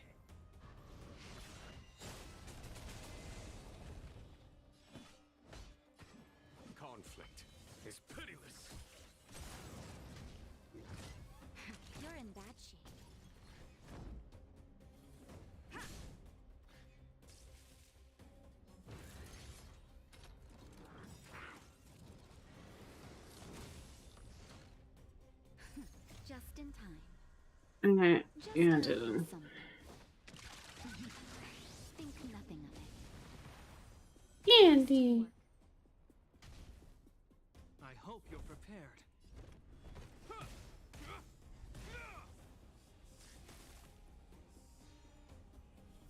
Conflict is pitiless. You're in bad shape. Just in time. Okay, Just you a did little it. something. Think nothing of it. Candy. I hope you're prepared.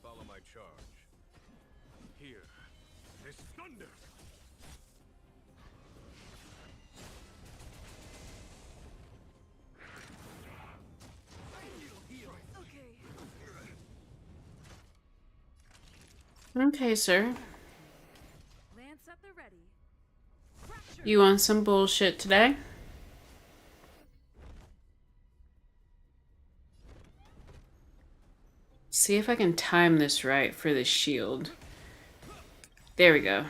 Follow my charge. Here, this thunder! Okay, sir. Lance at the ready. You want some bullshit today? See if I can time this right for the shield. There we go.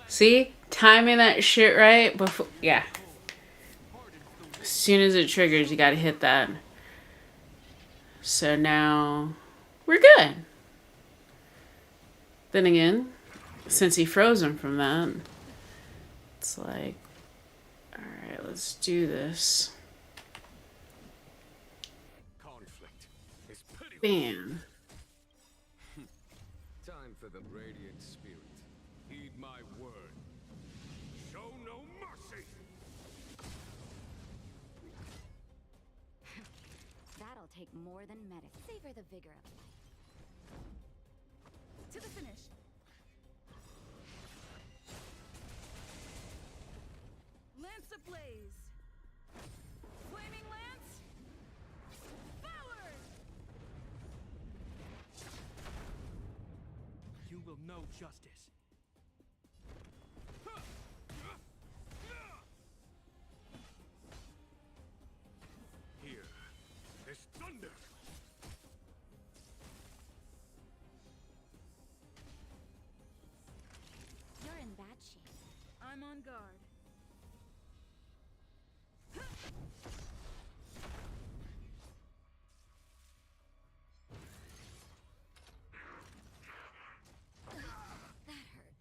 See? Timing that shit right before... Yeah. As soon as it triggers, you gotta hit that. So now... we're good. Then again, since he froze him from that, it's like... Alright, let's do this. Conflict is pitiless. Bam. Time for the radiant spirit. Heed my word. Show no mercy. That'll take more than medic. Savor the vigor of life. To the finish. Lance ablaze. Flaming lance. Forward. You will know justice. Here, this thunder! You're in bad shape. I'm on guard. That hurt.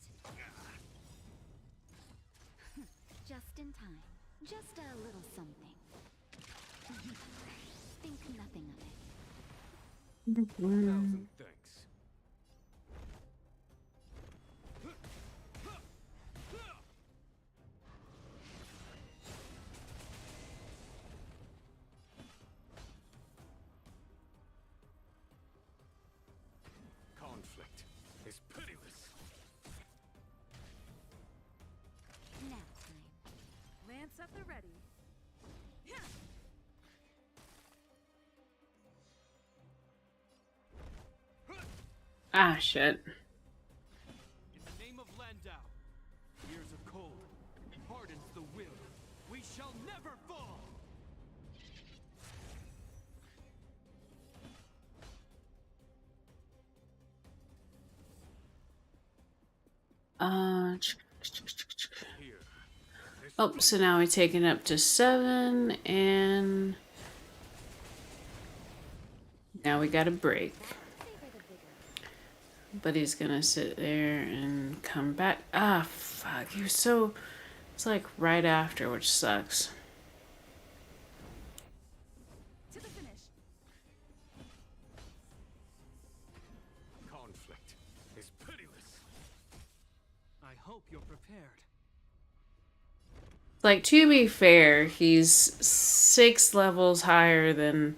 Just in time. Just a little something. Think nothing of it. Thousand thanks. Conflict is pitiless. Nap time. Lance at the ready. Ah, shit. In the name of Landau, years of cold hardens the will. We shall never fall. Here, this Oh, so now we take it up to 7, and now we got a break. Savor the vigor. But he's gonna sit there and come back. Ah, fuck. He was so... It's like right after, which sucks. To the finish. conflict is pitiless. I hope you're prepared. Like, to be fair, he's 6 levels higher than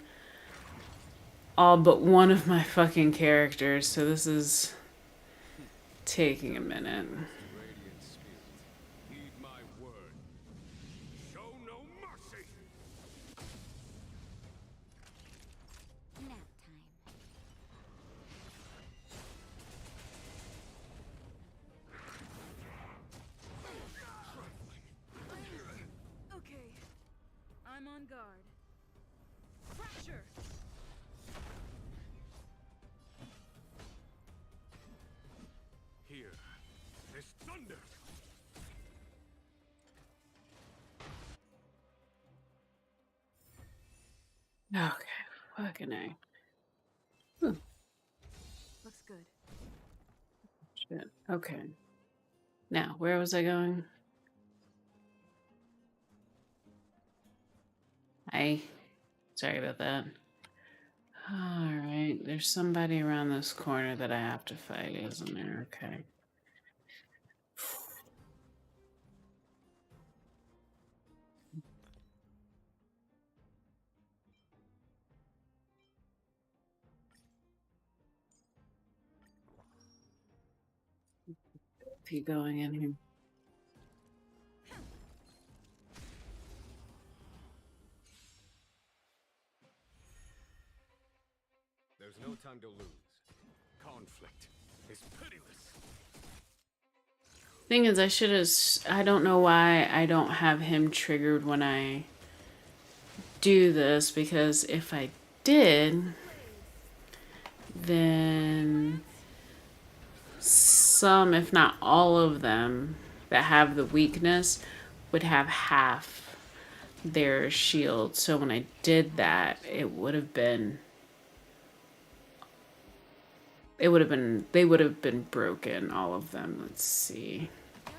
all but one of my fucking characters, so this is taking a minute. Radiant spirit, heed my word. Show no mercy. Nap time. Okay. I'm on guard. Fracture. Here, this thunder. Okay, fucking A. Looks good. Shit. Okay. Now, where was I going? Hi. Sorry about that. Alright, there's somebody around this corner that I have to fight, isn't there? Okay. Keep going in here. There's no time to lose. Conflict is pitiless. Thing is, I don't know why I don't have him triggered when I do this, because if I did, then some, if not all of them that have the weakness would have half their shield. So when I did that, they would have been broken, all of them. Let's see. Time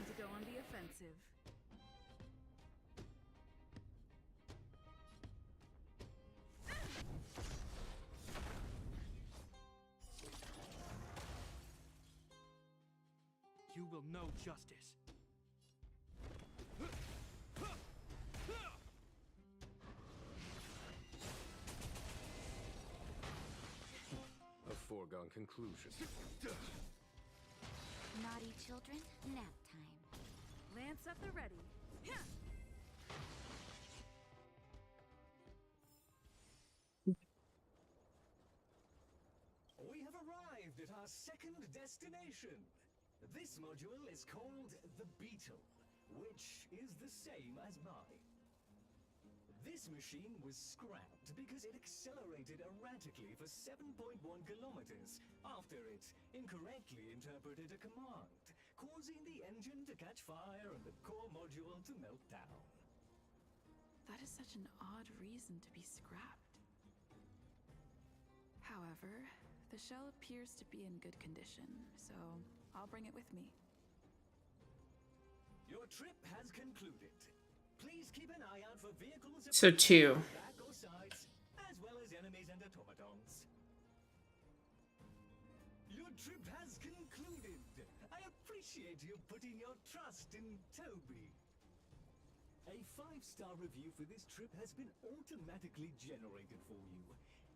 to go on the offensive. You will know justice. A foregone conclusion. Naughty children, nap time. Lance at the ready. We have arrived at our second destination. This module is called the Beetle, which is the same as mine. This machine was scrapped because it accelerated erratically for 7.1 kilometers after it incorrectly interpreted a command, causing the engine to catch fire and the core module to melt down. That is such an odd reason to be scrapped. However, the shell appears to be in good condition, so I'll bring it with me. Your trip has concluded. Please keep an eye out for vehicles So 2. back or sides, as well as enemies and automatons. Your trip has concluded. I appreciate you putting your trust in Toby. A 5-star review for this trip has been automatically generated for you.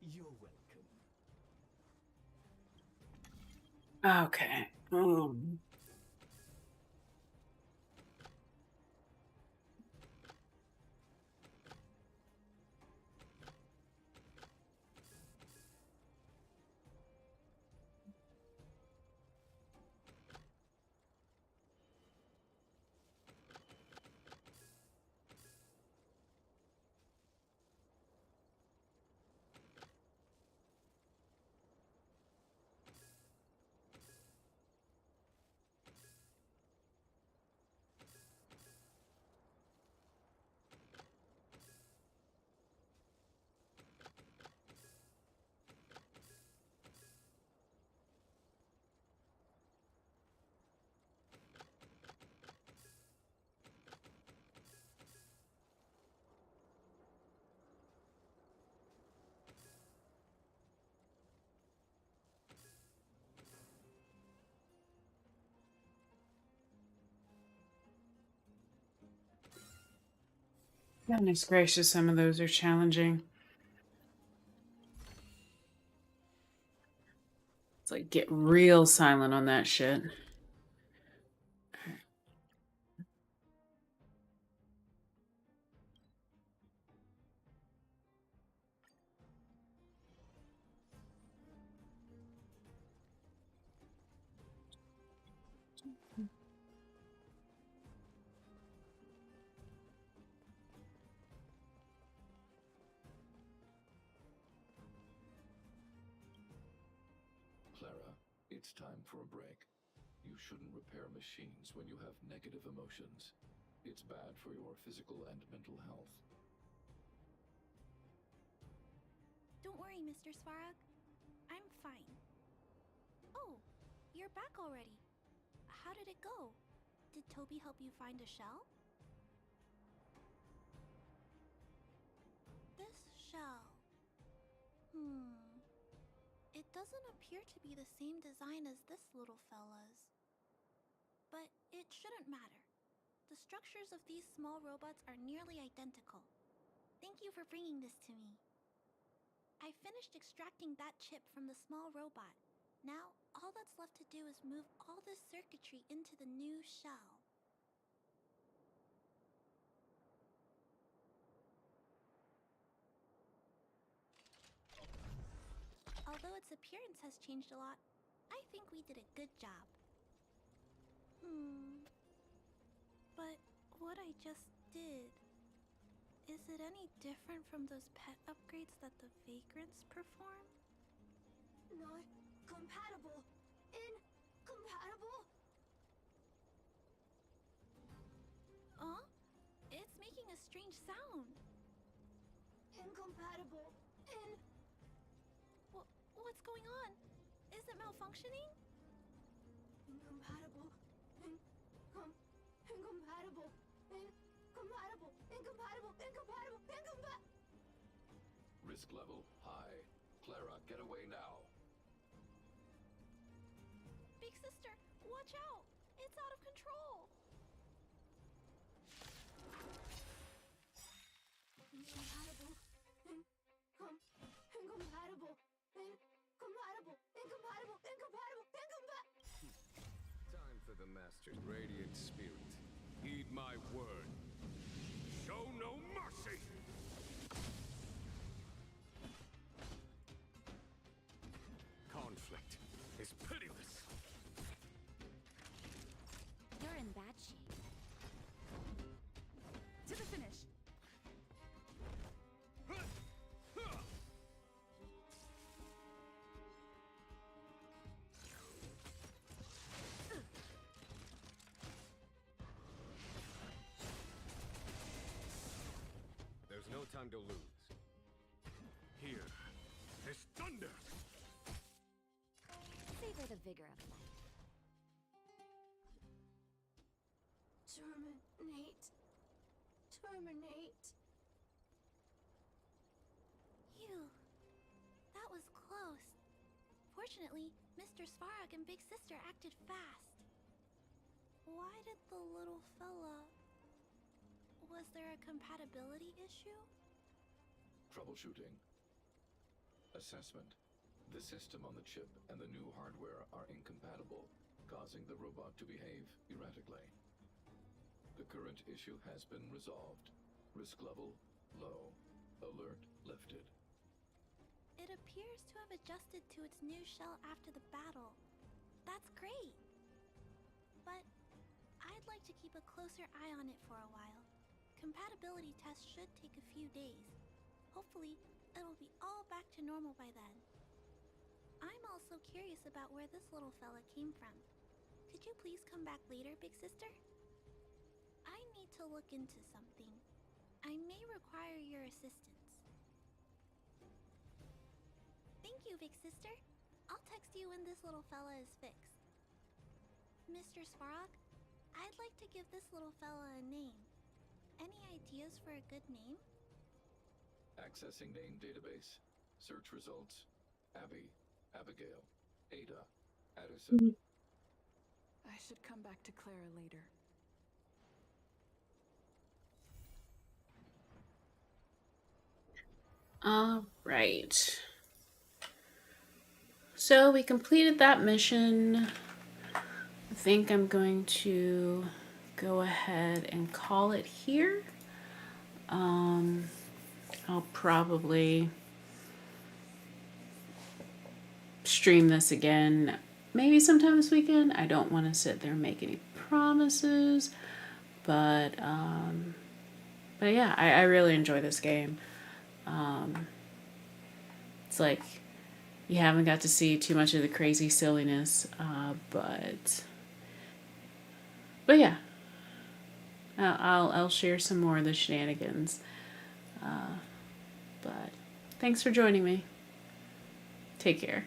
You're welcome. Okay. Goodness gracious, some of those are challenging. It's like, get real silent on that shit. Clara, it's time for a break. You shouldn't repair machines when you have negative emotions. It's bad for your physical and mental health. Don't worry, Mr. Svarog. I'm fine. Oh, you're back already. How did it go? Did Toby help you find a shell? shell. It doesn't appear to be the same design as this little fella's. But it shouldn't matter. The structures of these small robots are nearly identical. Thank you for bringing this to me. I finished extracting that chip from the small robot. Now, all that's left to do is move all this circuitry into the new shell. Although its appearance has changed a lot, I think we did a good job. But what I just did, is it any different from those pet upgrades that the vagrants perform? Not compatible. Incompatible. Huh? It's making a strange sound. Incompatible. What's going on? Is it malfunctioning? Incompatible. Incompatible. Risk level high. Clara, get away now. Big sister, watch out! It's out of control! Incompatible. Incompatible. Time for the Master's radiant spirit. Heed my word. Show no mercy! Conflict is pitiless. You're in bad shape. To the finish. There's no time to lose. Here is thunder! Savor the vigor of life. Terminate. Phew. That was close. Fortunately, Mr. Svarog and Big Sister acted fast. Why did the little fella... Was there a compatibility issue? Troubleshooting. Assessment. The system on the chip and the new hardware are incompatible, causing the robot to behave erratically. The current issue has been resolved. Risk level low. Alert lifted. It appears to have adjusted to its new shell after the battle. That's great! But I'd like to keep a closer eye on it for a while. Compatibility tests should take a few days. Hopefully, it'll be all back to normal by then. I'm also curious about where this little fella came from. Could you please come back later, Big Sister? I need to look into something. I may require your assistance. Thank you, Big Sister. I'll text you when this little fella is fixed. Mr. Svarog, I'd like to give this little fella a name. Any ideas for a good name? Accessing name database. Search results. Abby, Abigail, Ada, Addison. I should come back to Clara later. All right. So we completed that mission. I think I'm going to go ahead and call it here. I'll probably stream this again maybe sometime this weekend. I don't want to sit there and make any promises, but yeah, I really enjoy this game. It's like you haven't got to see too much of the crazy silliness, but yeah, I'll share some more of the shenanigans. But thanks for joining me. Take care.